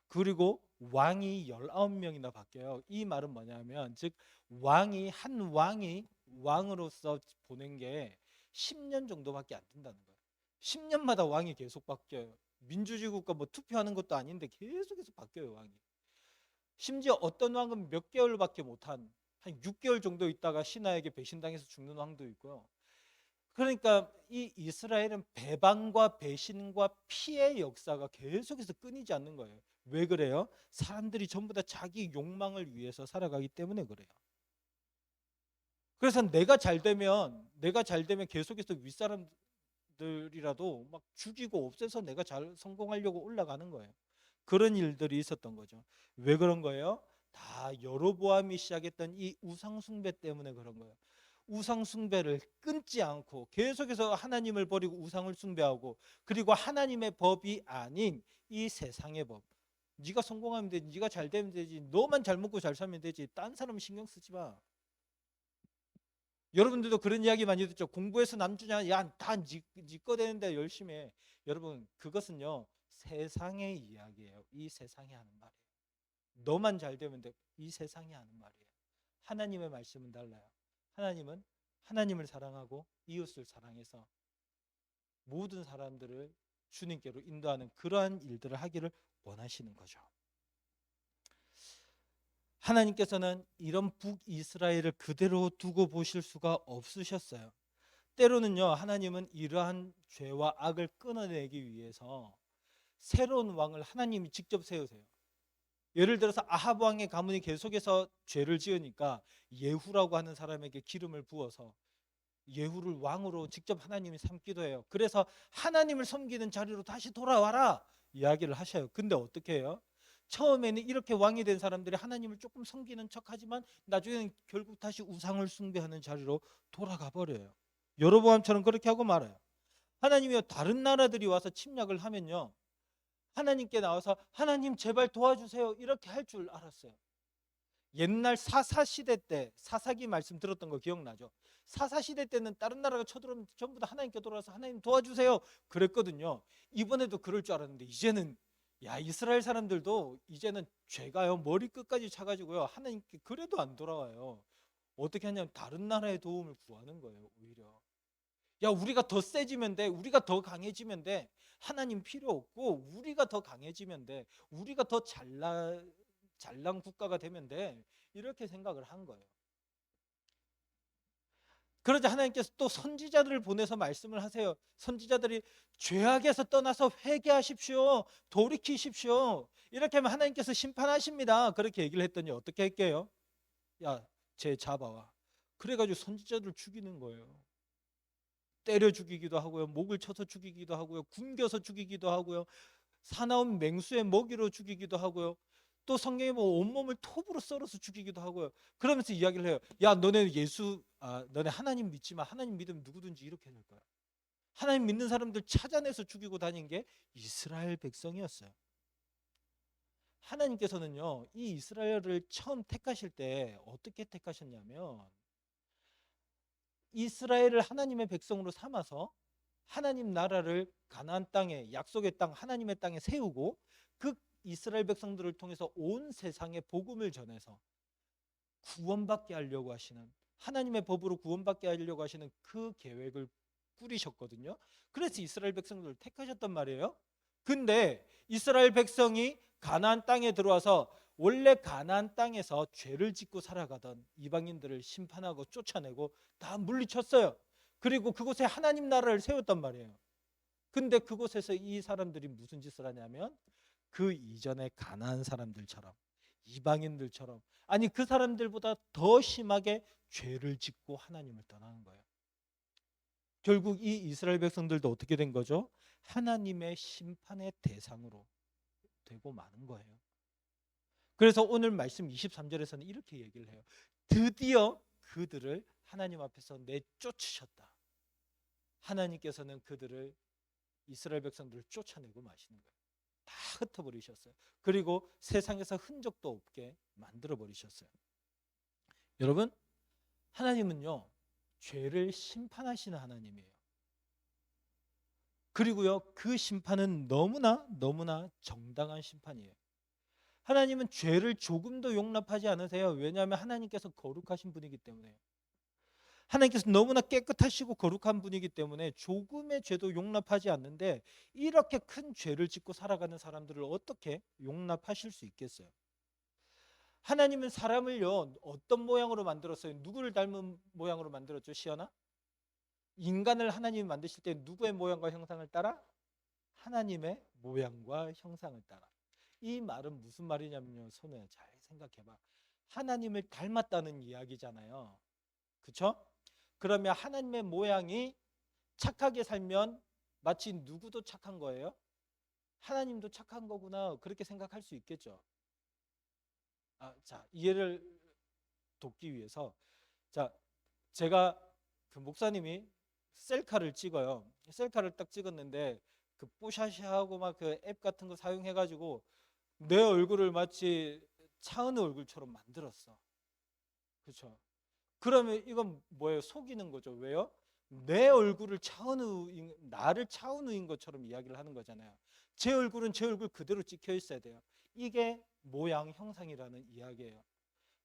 그리고 왕이 19명이나 바뀌어요. 이 말은 뭐냐면, 즉 한 왕이 왕으로서 보낸 게 10년 정도밖에 안 된다는 거예요. 10년마다 왕이 계속 바뀌어요. 민주주의 국가 뭐 투표하는 것도 아닌데 계속해서 바뀌어요, 왕이. 심지어 어떤 왕은 몇 개월밖에 못한, 한 6개월 정도 있다가 신하에게 배신당해서 죽는 왕도 있고요. 그러니까 이 이스라엘은 배반과 배신과 피해의 역사가 계속해서 끊이지 않는 거예요. 왜 그래요? 사람들이 전부 다 자기 욕망을 위해서 살아가기 때문에 그래요. 그래서 내가 잘 되면 계속해서 윗사람들이라도 막 죽이고 없애서 내가 잘 성공하려고 올라가는 거예요. 그런 일들이 있었던 거죠. 왜 그런 거예요? 다 여로보암이 시작했던 이 우상 숭배 때문에 그런 거예요. 우상 숭배를 끊지 않고 계속해서 하나님을 버리고 우상을 숭배하고, 그리고 하나님의 법이 아닌 이 세상의 법. 네가 성공하면 되지, 네가 잘 되면 되지, 너만 잘 먹고 잘 살면 되지, 딴 사람 신경 쓰지 마. 여러분들도 그런 이야기 많이 듣죠. 공부해서 남주냐, 네 거 되는데 열심히 해. 여러분, 그것은요 세상의 이야기예요. 이 세상이 하는 말이에요. 너만 잘 되면 돼. 이 세상이 하는 말이에요. 하나님의 말씀은 달라요. 하나님은 하나님을 사랑하고 이웃을 사랑해서 모든 사람들을 주님께로 인도하는 그러한 일들을 하기를 원하시는 거죠. 하나님께서는 이런 북이스라엘을 그대로 두고 보실 수가 없으셨어요. 때로는요, 하나님은 이러한 죄와 악을 끊어내기 위해서 새로운 왕을 하나님이 직접 세우세요. 예를 들어서 아합 왕의 가문이 계속해서 죄를 지으니까 예후라고 하는 사람에게 기름을 부어서 예후를 왕으로 직접 하나님이 삼기도 해요. 그래서 하나님을 섬기는 자리로 다시 돌아와라 이야기를 하셔요. 근데 어떻게 해요? 처음에는 이렇게 왕이 된 사람들이 하나님을 조금 섬기는 척하지만 나중에는 결국 다시 우상을 숭배하는 자리로 돌아가 버려요. 여로보암처럼 그렇게 하고 말아요. 하나님이요, 다른 나라들이 와서 침략을 하면요, 하나님께 나와서 하나님 제발 도와주세요 이렇게 할 줄 알았어요. 옛날 사사시대 때 사사기 말씀 들었던 거 기억나죠? 사사시대 때는 다른 나라가 쳐들어오면 전부 다 하나님께 돌아와서 하나님 도와주세요 그랬거든요. 이번에도 그럴 줄 알았는데 이제는 야, 이스라엘 사람들도 이제는 죄가요 머리 끝까지 차가지고요 하나님께 그래도 안 돌아와요. 어떻게 하냐면 다른 나라의 도움을 구하는 거예요. 오히려 야, 우리가 더 세지면 돼, 우리가 더 강해지면 돼, 하나님 필요 없고 우리가 더 강해지면 돼, 우리가 더 잘난 국가가 되면 돼, 이렇게 생각을 한 거예요. 그러자 하나님께서 또 선지자들을 보내서 말씀을 하세요. 선지자들이 죄악에서 떠나서 회개하십시오, 돌이키십시오, 이렇게 하면 하나님께서 심판하십니다. 그렇게 얘기를 했더니 어떻게 할게요? 야, 쟤 잡아와. 그래가지고 선지자들 죽이는 거예요. 때려 죽이기도 하고요, 목을 쳐서 죽이기도 하고요, 굶겨서 죽이기도 하고요, 사나운 맹수의 먹이로 죽이기도 하고요, 또 성경에 뭐 온몸을 톱으로 썰어서 죽이기도 하고요. 그러면서 이야기를 해요. 야, 너네 너네 하나님 믿지만 하나님 믿으면 누구든지 이렇게 될 거야. 하나님 믿는 사람들 찾아내서 죽이고 다닌 게 이스라엘 백성이었어요. 하나님께서는요, 이 이스라엘을 처음 택하실 때 어떻게 택하셨냐면, 이스라엘을 하나님의 백성으로 삼아서 하나님 나라를 가나안 땅에, 약속의 땅, 하나님의 땅에 세우고 그 이스라엘 백성들을 통해서 온 세상에 복음을 전해서 구원받게 하려고 하시는, 하나님의 법으로 구원받게 하려고 하시는 그 계획을 꾸리셨거든요. 그래서 이스라엘 백성들을 택하셨단 말이에요. 근데 이스라엘 백성이 가나안 땅에 들어와서 원래 가나안 땅에서 죄를 짓고 살아가던 이방인들을 심판하고 쫓아내고 다 물리쳤어요. 그리고 그곳에 하나님 나라를 세웠단 말이에요. 근데 그곳에서 이 사람들이 무슨 짓을 하냐면 그 이전에 가나안 사람들처럼, 이방인들처럼, 아니 그 사람들보다 더 심하게 죄를 짓고 하나님을 떠나는 거예요. 결국 이 이스라엘 백성들도 어떻게 된 거죠? 하나님의 심판의 대상으로 되고 마는 거예요. 그래서 오늘 말씀 23절에서는 이렇게 얘기를 해요. 드디어 그들을 하나님 앞에서 내쫓으셨다. 하나님께서는 그들을, 이스라엘 백성들을 쫓아내고 마시는 거예요. 다 흩어버리셨어요. 그리고 세상에서 흔적도 없게 만들어 버리셨어요. 여러분, 하나님은요 죄를 심판하시는 하나님이에요. 그리고요 그 심판은 너무나 정당한 심판이에요. 하나님은 죄를 조금도 용납하지 않으세요. 왜냐하면 하나님께서 거룩하신 분이기 때문에요. 하나님께서 너무나 깨끗하시고 거룩한 분이기 때문에 조금의 죄도 용납하지 않는데, 이렇게 큰 죄를 짓고 살아가는 사람들을 어떻게 용납하실 수 있겠어요? 하나님은 사람을요 어떤 모양으로 만들었어요? 누구를 닮은 모양으로 만들었죠? 시연아? 인간을 하나님이 만드실 때 누구의 모양과 형상을 따라? 하나님의 모양과 형상을 따라. 이 말은 무슨 말이냐면요, 손에 잘 생각해봐. 하나님을 닮았다는 이야기잖아요. 그렇죠? 그러면 하나님의 모양이 착하게 살면 마치 누구도 착한 거예요? 하나님도 착한 거구나, 그렇게 생각할 수 있겠죠. 자, 이해를 돕기 위해서, 자, 제가 그 목사님이 셀카를 찍어요. 셀카를 딱 찍었는데 그 뽀샤시하고 막 그 앱 같은 거 사용해 가지고 내 얼굴을 마치 차은우 얼굴처럼 만들었어. 그렇죠? 그러면 이건 뭐예요? 속이는 거죠. 왜요? 내 얼굴을 나를 차은우인 것처럼 이야기를 하는 거잖아요. 제 얼굴은 제 얼굴 그대로 찍혀 있어야 돼요. 이게 모양 형상이라는 이야기예요.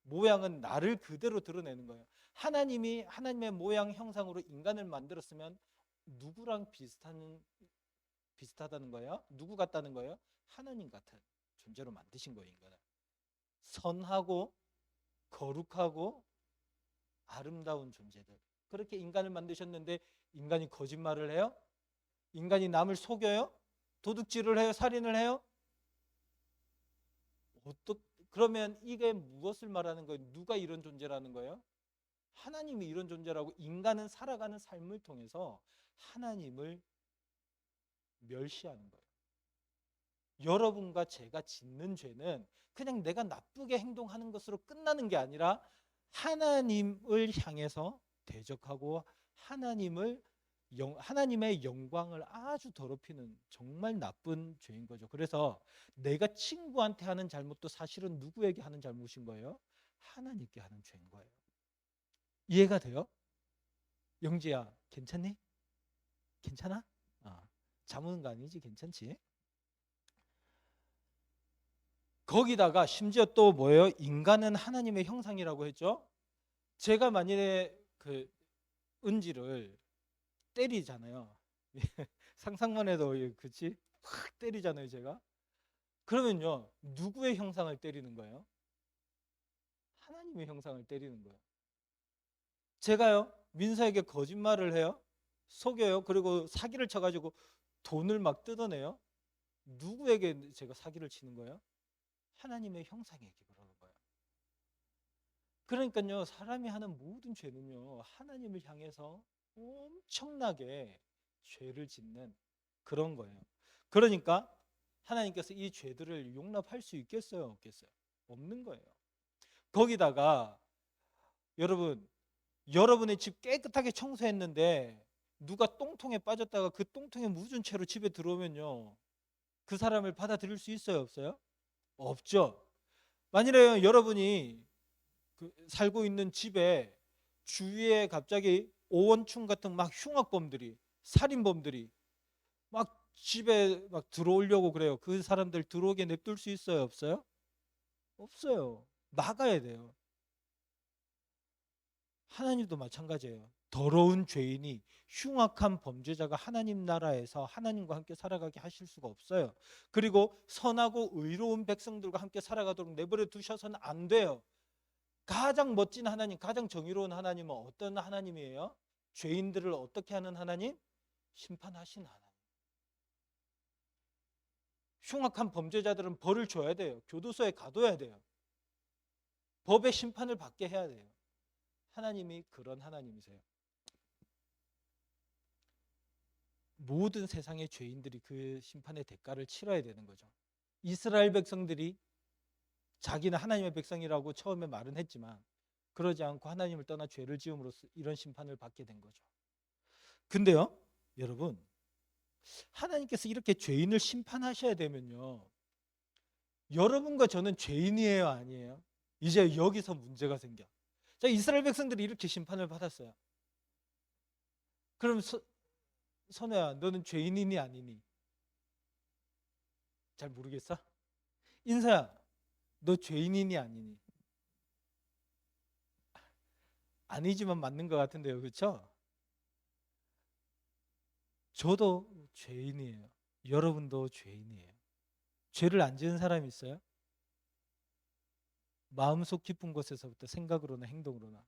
모양은 나를 그대로 드러내는 거예요. 하나님이 하나님의 모양 형상으로 인간을 만들었으면 누구랑 비슷하다는 거예요? 누구 같다는 거예요? 하나님 같은 존재로 만드신 거예요. 인간을 선하고 거룩하고 아름다운 존재들, 그렇게 인간을 만드셨는데 인간이 거짓말을 해요? 인간이 남을 속여요? 도둑질을 해요? 살인을 해요? 그러면 이게 무엇을 말하는 거예요? 누가 이런 존재라는 거예요? 하나님이 이런 존재라고. 인간은 살아가는 삶을 통해서 하나님을 멸시하는 거예요. 여러분과 제가 짓는 죄는 그냥 내가 나쁘게 행동하는 것으로 끝나는 게 아니라 하나님을 향해서 대적하고 하나님의 영광을 아주 더럽히는 정말 나쁜 죄인 거죠. 그래서 내가 친구한테 하는 잘못도 사실은 누구에게 하는 잘못인 거예요? 하나님께 하는 죄인 거예요. 이해가 돼요? 영지야, 괜찮니? 괜찮아? 잠 오는 거 아니지? 괜찮지? 거기다가 심지어 또 뭐예요? 인간은 하나님의 형상이라고 했죠. 제가 만일에 그 은지를 때리잖아요. 상상만 해도 그치? 확 때리잖아요, 제가. 그러면요, 누구의 형상을 때리는 거예요? 하나님의 형상을 때리는 거예요. 제가요, 민서에게 거짓말을 해요, 속여요, 그리고 사기를 쳐가지고 돈을 막 뜯어내요. 누구에게 제가 사기를 치는 거예요? 하나님의 형상에게 그러는 거예요. 그러니까요, 사람이 하는 모든 죄는요, 하나님을 향해서 엄청나게 죄를 짓는 그런 거예요. 그러니까 하나님께서 이 죄들을 용납할 수 있겠어요, 없겠어요? 없는 거예요. 거기다가 여러분의 집 깨끗하게 청소했는데 누가 똥통에 빠졌다가 그 똥통에 묻은 채로 집에 들어오면요, 그 사람을 받아들일 수 있어요, 없어요? 없죠. 만일에 여러분이 살고 있는 집에 주위에 갑자기 오원충 같은 막 흉악범들이, 살인범들이 막 집에 막 들어오려고 그래요. 그 사람들 들어오게 냅둘 수 있어요, 없어요? 없어요. 나가야 돼요. 하나님도 마찬가지예요. 더러운 죄인이, 흉악한 범죄자가 하나님 나라에서 하나님과 함께 살아가게 하실 수가 없어요. 그리고 선하고 의로운 백성들과 함께 살아가도록 내버려 두셔서는 안 돼요. 가장 멋진 하나님, 가장 정의로운 하나님은 어떤 하나님이에요? 죄인들을 어떻게 하는 하나님? 심판하신 하나님. 흉악한 범죄자들은 벌을 줘야 돼요. 교도소에 가둬야 돼요. 법의 심판을 받게 해야 돼요. 하나님이 그런 하나님이세요. 모든 세상의 죄인들이 그 심판의 대가를 치러야 되는 거죠. 이스라엘 백성들이 자기는 하나님의 백성이라고 처음에 말은 했지만 그러지 않고 하나님을 떠나 죄를 지음으로써 이런 심판을 받게 된 거죠. 근데요, 여러분, 하나님께서 이렇게 죄인을 심판하셔야 되면요, 여러분과 저는 죄인이에요, 아니에요? 이제 여기서 문제가 생겨. 자, 이스라엘 백성들이 이렇게 심판을 받았어요. 그럼 선우야, 너는 죄인이니 아니니? 잘 모르겠어? 인사야, 너 죄인이니 아니니? 아니지만 맞는 것 같은데요, 그렇죠? 저도 죄인이에요. 여러분도 죄인이에요. 죄를 안 지은 사람이 있어요? 마음속 깊은 곳에서부터 생각으로나 행동으로나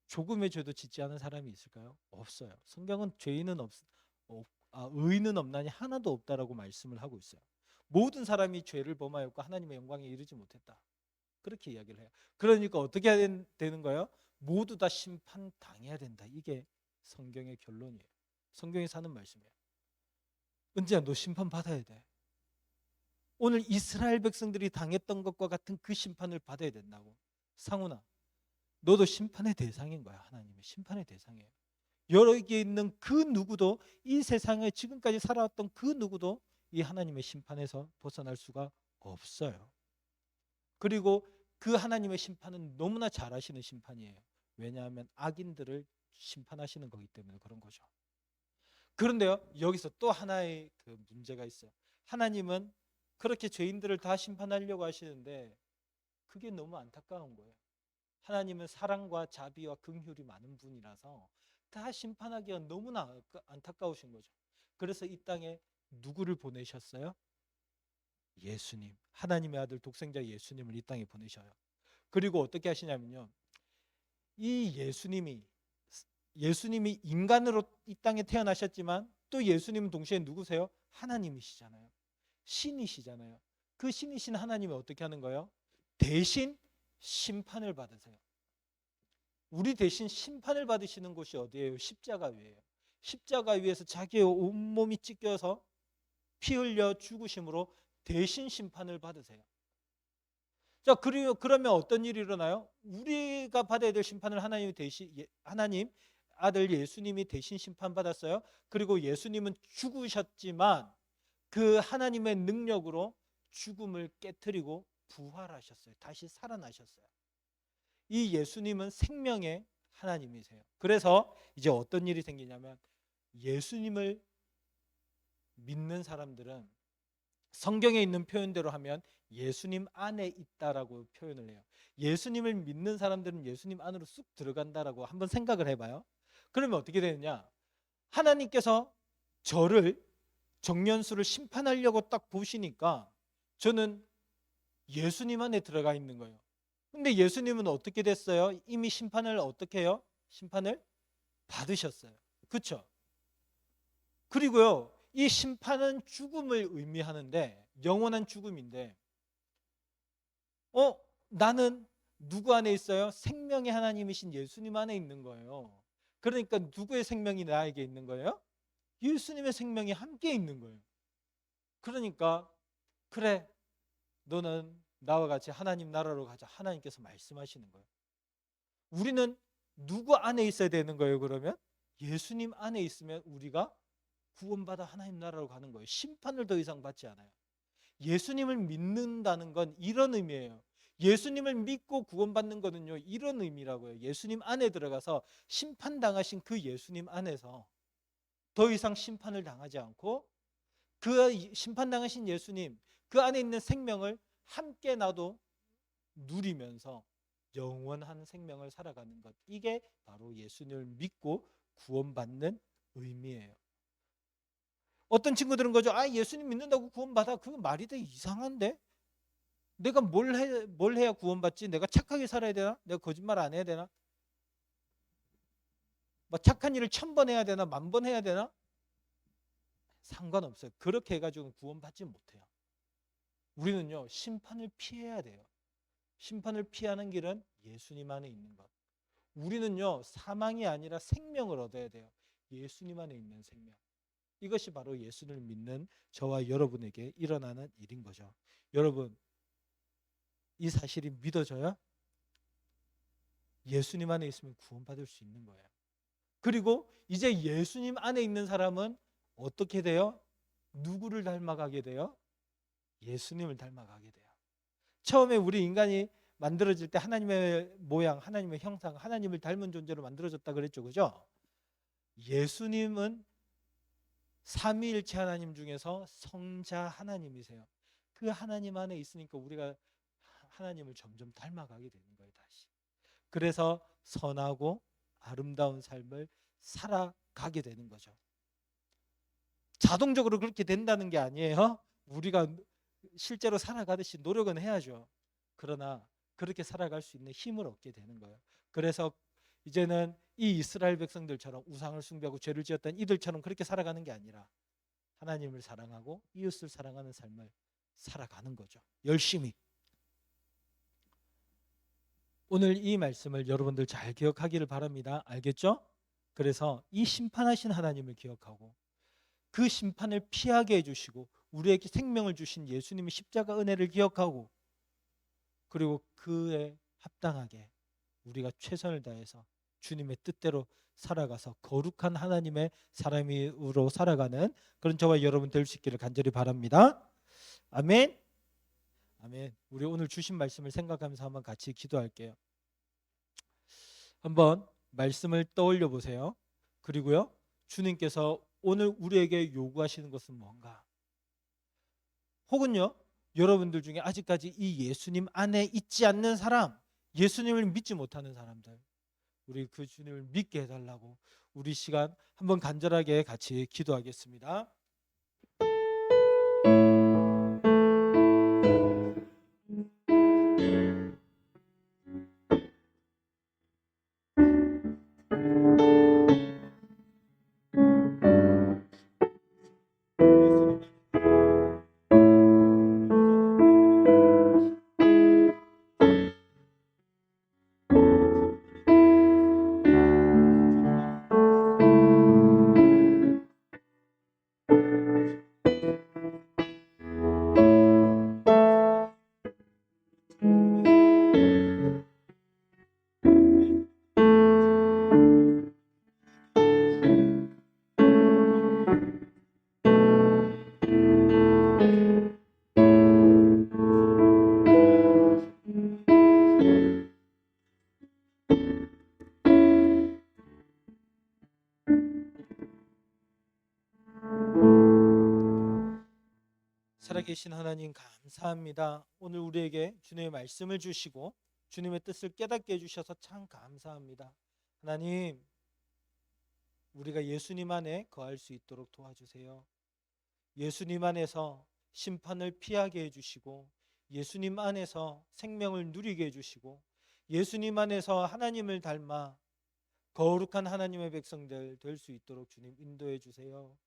조금의 죄도 짓지 않은 사람이 있을까요? 없어요. 성경은 죄인은 의인은 없나니 하나도 없다라고 말씀을 하고 있어요. 모든 사람이 죄를 범하였고 하나님의 영광에 이르지 못했다, 그렇게 이야기를 해요. 그러니까 어떻게 해야 되는 거예요? 모두 다 심판당해야 된다. 이게 성경의 결론이에요. 성경에서 하는 말씀이에요. 은지야, 너 심판받아야 돼. 오늘 이스라엘 백성들이 당했던 것과 같은 그 심판을 받아야 된다고. 상훈아, 너도 심판의 대상인 거야. 하나님의 심판의 대상이에요. 여기에 있는 그 누구도, 이 세상에 지금까지 살아왔던 그 누구도 이 하나님의 심판에서 벗어날 수가 없어요. 그리고 그 하나님의 심판은 너무나 잘하시는 심판이에요. 왜냐하면 악인들을 심판하시는 거기 때문에 그런 거죠. 그런데요, 여기서 또 하나의 그 문제가 있어요. 하나님은 그렇게 죄인들을 다 심판하려고 하시는데 그게 너무 안타까운 거예요. 하나님은 사랑과 자비와 긍휼이 많은 분이라서 다 심판하기가 너무나 안타까우신 거죠. 그래서 이 땅에 누구를 보내셨어요? 예수님, 하나님의 아들 독생자 예수님을 이 땅에 보내셔요. 그리고 어떻게 하시냐면요, 이 예수님이 인간으로 이 땅에 태어나셨지만 또 예수님은 동시에 누구세요? 하나님이시잖아요. 신이시잖아요. 그 신이신 하나님이 어떻게 하는 거예요? 대신 심판을 받으세요. 우리 대신 심판을 받으시는 곳이 어디예요? 십자가 위에요. 십자가 위에서 자기의 온몸이 찢겨서 피 흘려 죽으심으로 대신 심판을 받으세요. 자, 그러면 어떤 일이 일어나요? 우리가 받아야 될 심판을 하나님 아들 예수님이 대신 심판받았어요. 그리고 예수님은 죽으셨지만 그 하나님의 능력으로 죽음을 깨트리고 부활하셨어요. 다시 살아나셨어요. 이 예수님은 생명의 하나님이세요. 그래서 이제 어떤 일이 생기냐면 예수님을 믿는 사람들은 성경에 있는 표현대로 하면 예수님 안에 있다라고 표현을 해요. 예수님을 믿는 사람들은 예수님 안으로 쑥 들어간다라고 한번 생각을 해봐요. 그러면 어떻게 되느냐? 하나님께서 저를 정년수를 심판하려고 딱 보시니까 저는 예수님 안에 들어가 있는 거예요. 근데 예수님은 어떻게 됐어요? 이미 심판을 어떻게 해요? 심판을 받으셨어요. 그렇죠? 그리고요, 이 심판은 죽음을 의미하는데 영원한 죽음인데 나는 누구 안에 있어요? 생명의 하나님이신 예수님 안에 있는 거예요. 그러니까 누구의 생명이 나에게 있는 거예요? 예수님의 생명이 함께 있는 거예요. 그러니까 그래, 너는 나와 같이 하나님 나라로 가자. 하나님께서 말씀하시는 거예요. 우리는 누구 안에 있어야 되는 거예요? 그러면 예수님 안에 있으면 우리가 구원받아 하나님 나라로 가는 거예요. 심판을 더 이상 받지 않아요. 예수님을 믿는다는 건 이런 의미예요. 예수님을 믿고 구원받는 거는요, 이런 의미라고요. 예수님 안에 들어가서 심판당하신 그 예수님 안에서 더 이상 심판을 당하지 않고 그 심판당하신 예수님, 그 안에 있는 생명을 함께 나도 누리면서 영원한 생명을 살아가는 것, 이게 바로 예수님을 믿고 구원받는 의미예요. 어떤 친구들은 거죠. 예수님 믿는다고 구원받아. 그건 말이 되게 이상한데? 내가 뭘 해야 구원받지? 내가 착하게 살아야 되나? 내가 거짓말 안 해야 되나? 뭐 착한 일을 1000번 해야 되나? 10,000번 해야 되나? 상관없어요. 그렇게 해가지고 구원받지 못해요. 우리는요, 심판을 피해야 돼요. 심판을 피하는 길은 예수님 안에 있는 것. 우리는요, 사망이 아니라 생명을 얻어야 돼요. 예수님 안에 있는 생명. 이것이 바로 예수를 믿는 저와 여러분에게 일어나는 일인 거죠. 여러분, 이 사실이 믿어져요? 예수님 안에 있으면 구원받을 수 있는 거예요. 그리고 이제 예수님 안에 있는 사람은 어떻게 돼요? 누구를 닮아가게 돼요? 예수님을 닮아가게 돼요. 처음에 우리 인간이 만들어질 때 하나님의 모양, 하나님의 형상, 하나님을 닮은 존재로 만들어졌다 그랬죠. 그죠? 예수님은 삼위일체 하나님 중에서 성자 하나님이세요. 그 하나님 안에 있으니까 우리가 하나님을 점점 닮아가게 되는 거예요. 다시. 그래서 선하고 아름다운 삶을 살아가게 되는 거죠. 자동적으로 그렇게 된다는 게 아니에요. 우리가 실제로 살아가듯이 노력은 해야죠. 그러나 그렇게 살아갈 수 있는 힘을 얻게 되는 거예요. 그래서 이제는 이 이스라엘 백성들처럼 우상을 숭배하고 죄를 지었던 이들처럼 그렇게 살아가는 게 아니라 하나님을 사랑하고 이웃을 사랑하는 삶을 살아가는 거죠. 열심히. 오늘 이 말씀을 여러분들 잘 기억하기를 바랍니다. 알겠죠? 그래서 이 심판하신 하나님을 기억하고 그 심판을 피하게 해주시고 우리에게 생명을 주신 예수님의 십자가 은혜를 기억하고 그리고 그에 합당하게 우리가 최선을 다해서 주님의 뜻대로 살아가서 거룩한 하나님의 사람으로 살아가는 그런 저와 여러분 될 수 있기를 간절히 바랍니다. 아멘. 아멘. 우리 오늘 주신 말씀을 생각하면서 한번 같이 기도할게요. 한번 말씀을 떠올려 보세요. 그리고요, 주님께서 오늘 우리에게 요구하시는 것은 뭔가? 혹은요, 여러분들 중에 아직까지 이 예수님 안에 있지 않는 사람, 예수님을 믿지 못하는 사람들, 우리 그 주님을 믿게 해달라고 우리 시간 한번 간절하게 같이 기도하겠습니다. 살아계신 하나님 감사합니다. 오늘 우리에게 주님의 말씀을 주시고 주님의 뜻을 깨닫게 해주셔서 참 감사합니다. 하나님, 우리가 예수님 안에 거할 수 있도록 도와주세요. 예수님 안에서 심판을 피하게 해주시고 예수님 안에서 생명을 누리게 해주시고 예수님 안에서 하나님을 닮아 거룩한 하나님의 백성들 될 수 있도록 주님 인도해 주세요.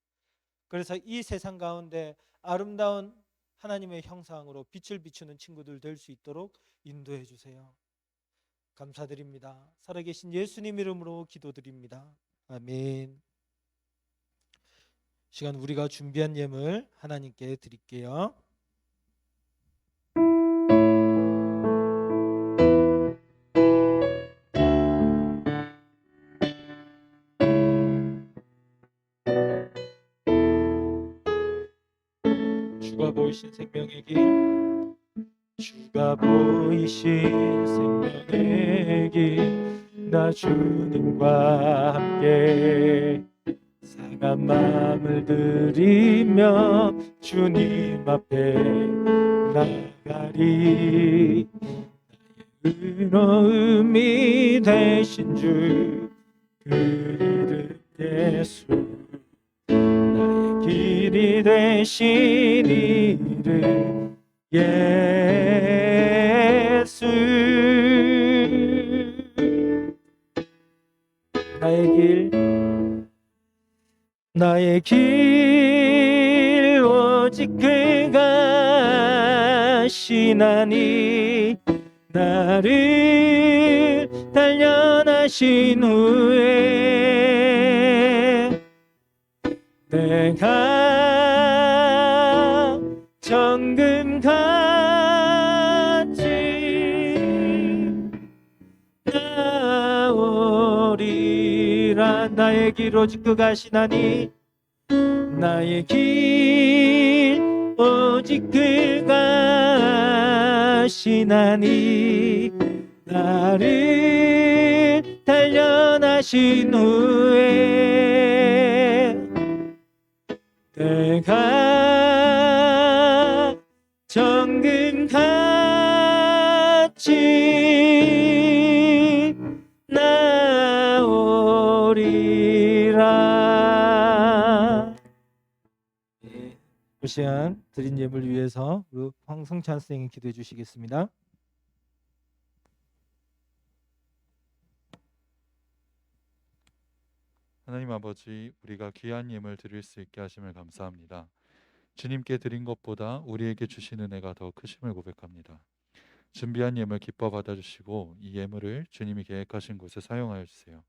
그래서 이 세상 가운데 아름다운 하나님의 형상으로 빛을 비추는 친구들 될 수 있도록 인도해 주세요. 감사드립니다. 살아계신 예수님 이름으로 기도드립니다. 아멘. 시간 우리가 준비한 예물 하나님께 드릴게요. 주가 보이신 생명의 길, 주가 보이신 생명의 길, 나 주님과 함께 상한 마음을 들이며 주님 앞에 나가리. 의로움이 되신 주 그 이름 예수, 나의 길이 되신 이름 예수. 나의 길 오직 그가 하시나니 나를 단련하신 후에 내가 정금같이 나오리라. 나의 길 오직 그가 하시나니 나의 길 오직 그가 하시나니 나를 단련하신 후에 내가 정금같이 나오리라. 이 시간 드린 예물 위해서 황성찬 선생님 기도해 주시겠습니다. 하나님 아버지, 우리가 귀한 예물 드릴 수 있게 하심을 감사합니다. 주님께 드린 것보다 우리에게 주신 은혜가 더 크심을 고백합니다. 준비한 예물 기뻐 받아주시고 이 예물을 주님이 계획하신 곳에 사용하여 주세요.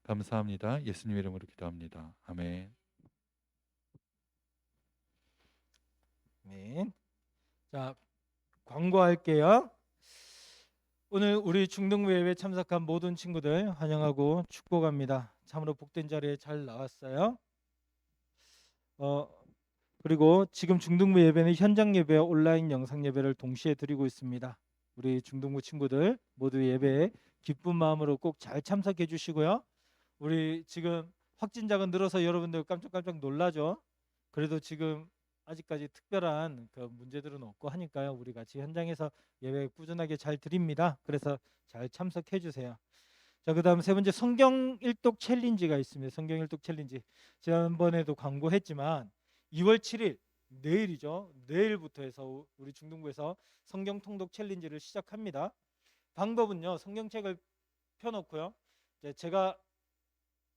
감사합니다. 예수님 이름으로 기도합니다. 아멘. 네. 자, 광고할게요. 오늘 우리 중등부 예배 참석한 모든 친구들 환영하고 축복합니다. 참으로 복된 자리에 잘 나왔어요. 그리고 지금 중등부 예배는 현장 예배와 온라인 영상 예배를 동시에 드리고 있습니다. 우리 중등부 친구들 모두 예배에 기쁜 마음으로 꼭 잘 참석해 주시고요. 우리 지금 확진자가 늘어서 여러분들 깜짝깜짝 놀라죠. 그래도 지금 아직까지 특별한 그 문제들은 없고 하니까요. 우리 같이 현장에서 예배 꾸준하게 잘 드립니다. 그래서 잘 참석해 주세요. 자, 그다음 세 번째 성경 일독 챌린지가 있습니다. 성경 일독 챌린지 지난번에도 광고했지만 2월 7일 내일이죠. 내일부터 해서 우리 중등부에서 성경 통독 챌린지를 시작합니다. 방법은요. 성경책을 펴놓고요. 제가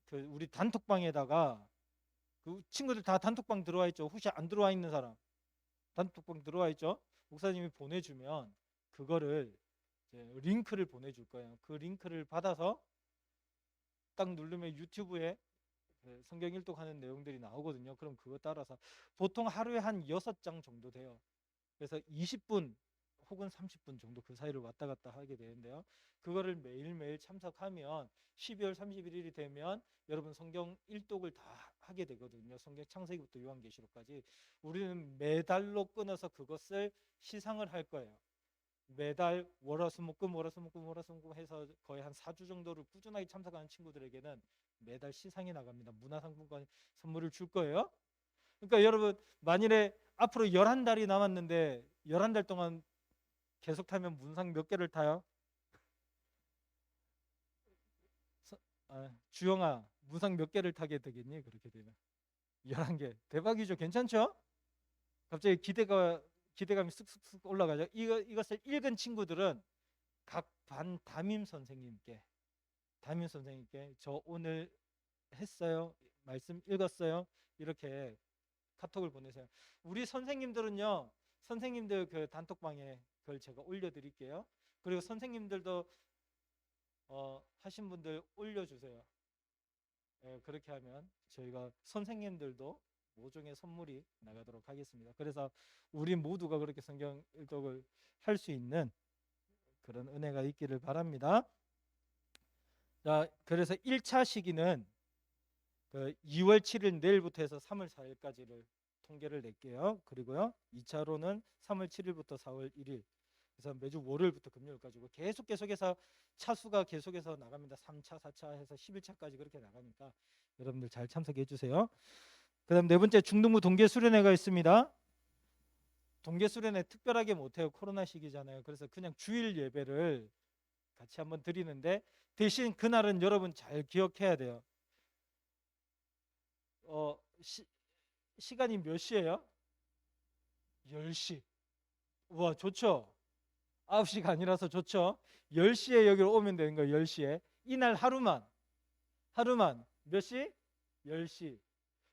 그 우리 단톡방에다가 그 친구들 다 단톡방 들어와 있죠. 혹시 안 들어와 있는 사람 단톡방 들어와 있죠. 목사님이 보내주면 그거를 링크를 보내줄 거예요. 그 링크를 받아서 딱 누르면 유튜브에 성경 일독하는 내용들이 나오거든요. 그럼 그거 따라서 보통 하루에 한 6장 정도 돼요. 그래서 20분 혹은 30분 정도 그 사이를 왔다 갔다 하게 되는데요. 그거를 매일매일 참석하면 12월 31일이 되면 여러분 성경 일독을 다 하게 되거든요. 성경 창세기부터 요한계시록까지. 우리는 매달로 끊어서 그것을 시상을 할 거예요. 매달 월화수목금 해서 거의 한 4주 정도를 꾸준하게 참석하는 친구들에게는 매달 시상이 나갑니다. 문화상품권 선물을 줄 거예요. 그러니까 여러분 만일에 앞으로 11달이 남았는데 11달 동안 계속 타면 문상 몇 개를 타요? 주영아, 문상 몇 개를 타게 되겠니? 그렇게 되면 11개. 대박이죠. 괜찮죠? 갑자기 기대감이 쓱쓱쓱 올라가죠. 이것을 읽은 친구들은 각 반 담임 선생님께 저 오늘 했어요. 말씀 읽었어요. 이렇게 카톡을 보내세요. 우리 선생님들은요. 선생님들 그 단톡방에 그걸 제가 올려드릴게요. 그리고 선생님들도 하신 분들 올려주세요. 그렇게 하면 저희가 선생님들도 모종의 선물이 나가도록 하겠습니다. 그래서 우리 모두가 그렇게 성경 일독을 할 수 있는 그런 은혜가 있기를 바랍니다. 자, 그래서 1차 시기는 그 2월 7일 내일부터 해서 3월 4일까지를 통계를 낼게요. 그리고요 2차로는 3월 7일부터 4월 1일, 그래서 매주 월요일부터 금요일까지고 계속해서 차수가 계속해서 나갑니다. 3차, 4차 해서 11차까지 그렇게 나가니까 여러분들 잘 참석해 주세요. 그 다음 네 번째, 중등부 동계수련회가 있습니다. 동계수련회 특별하게 못해요. 코로나 시기잖아요. 그래서 그냥 주일 예배를 같이 한번 드리는데, 대신 그날은 여러분 잘 기억해야 돼요. 시간이 몇 시예요? 10시. 우와, 좋죠? 9시가 아니라서 좋죠? 10시에 여기로 오면 되는 거예요. 10시에. 이날 하루만 몇 시? 10시.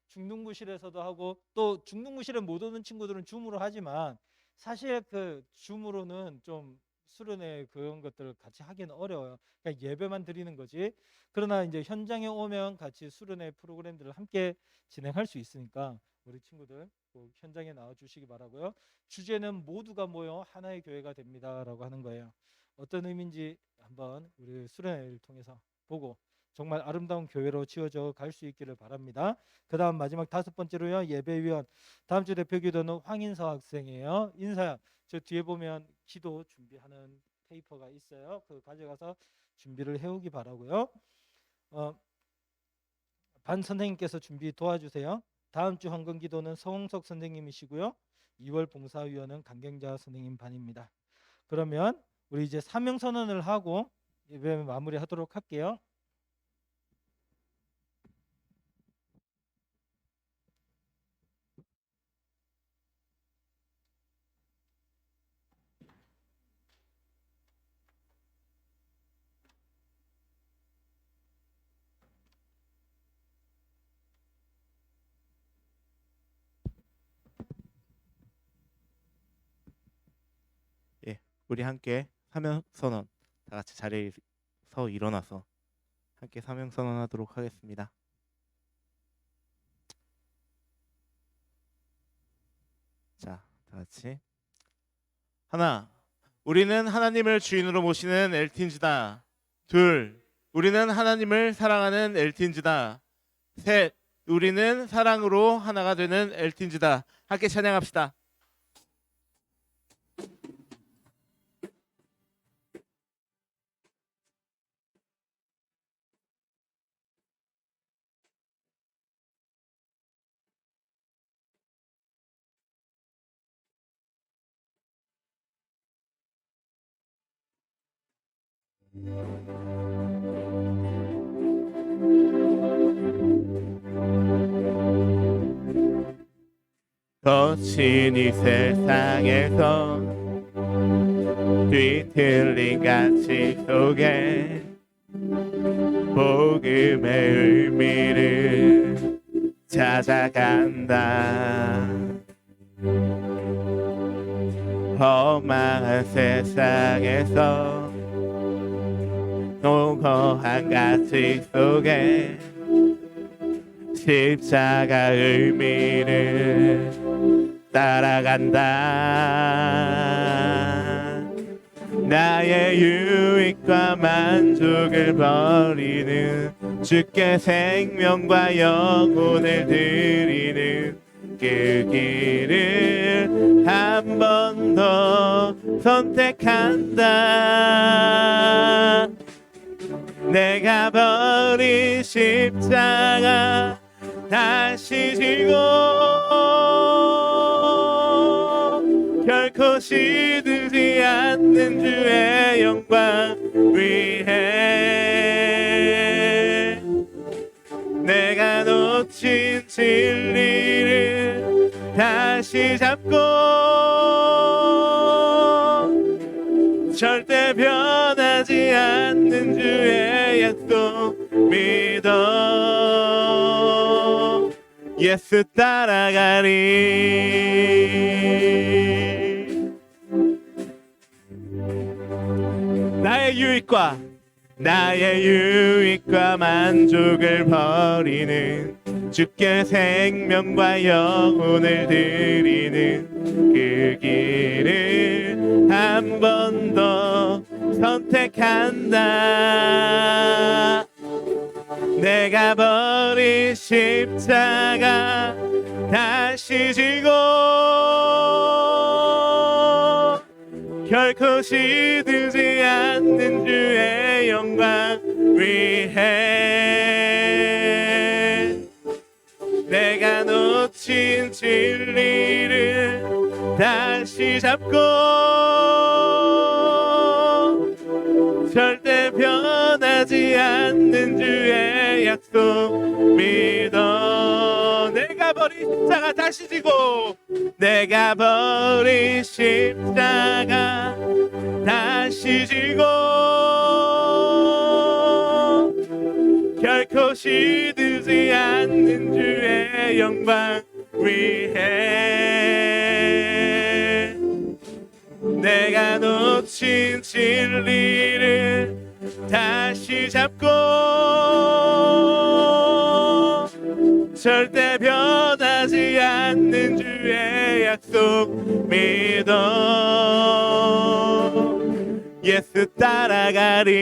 중등부실에서도 하고, 또 중등부실에 못 오는 친구들은 줌으로 하지만 사실 그 줌으로는 좀 수련회 그런 것들을 같이 하기는 어려워요. 그러니까 예배만 드리는 거지. 그러나 이제 현장에 오면 같이 수련회 프로그램들을 함께 진행할 수 있으니까 우리 친구들 꼭 현장에 나와 주시기 바라고요. 주제는 모두가 모여 하나의 교회가 됩니다라고 하는 거예요. 어떤 의미인지 한번 우리 수련회를 통해서 보고 정말 아름다운 교회로 지어져 갈 수 있기를 바랍니다. 그 다음 마지막 5번째로요, 예배위원. 다음 주 대표 기도는 황인서 학생이에요. 인사야, 저 뒤에 보면 기도 준비하는 페이퍼가 있어요. 그거 가져가서 준비를 해오기 바라고요. 반 선생님께서 준비 도와주세요. 다음 주 황금 기도는 서홍석 선생님이시고요. 2월 봉사위원은 강경자 선생님 반입니다. 그러면 우리 이제 사명 선언을 하고 예배 마무리하도록 할게요. 우리 함께 사명 선언, 다 같이 자리에서 일어나서 함께 사명 선언하도록 하겠습니다. 자, 다 같이. 하나, 우리는 하나님을 주인으로 모시는 엘틴즈다. 둘, 우리는 하나님을 사랑하는 엘틴즈다. 셋, 우리는 사랑으로 하나가 되는 엘틴즈다. 함께 찬양합시다. 거친 이 세상에서 뒤틀린 가치 속에 복음의 의미를 찾아간다. 험한 세상에서 농허한 가치 속에 십자가 의미를 따라간다. 나의 유익과 만족을 버리는 주께 생명과 영혼을 드리는 그 길을 한 번 더 선택한다. 내가 버린 십자가 다시 지고 결코 시들지 않는 주의 영광 위해 내가 놓친 진리를 다시 잡고 절대 변하지 않는 주의 약속 믿어 예수 따라가리. 나의 유익과 만족을 버리는 주께 생명과 영혼을 드리는 그 길을 한 번 더 선택한다. 내가 버린 십자가 다시 지고 결코 시들지 않는 주의 영광 위해 내가 놓친 진리를 다시 잡고 절대 변하지 않는 주의 약속 믿어. 내가 버린 십자가 다시 지고 내가 버린 십자가 다시 지고 결코 시들지 않는 주의 영광 위해 내가 놓친 진리를 다시 잡고 절대 변하지 않는 주의 약속 믿어 예수 따라가리.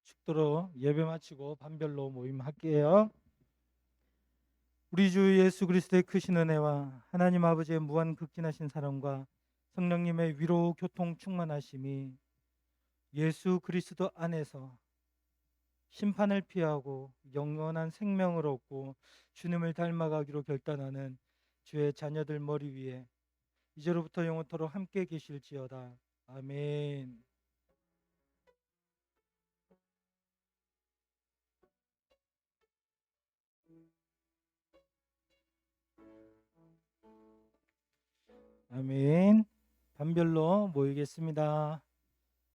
축도로 예배 마치고 반별로 모임할게요. 우리 주 예수 그리스도의 크신 은혜와 하나님 아버지의 무한 극진하신 사랑과 성령님의 위로 교통 충만하심이 예수 그리스도 안에서 심판을 피하고 영원한 생명을 얻고 주님을 닮아가기로 결단하는 주의 자녀들 머리 위에 이제로부터 영원토록 함께 계실지어다. 아멘. 아멘. 반별로 모이겠습니다.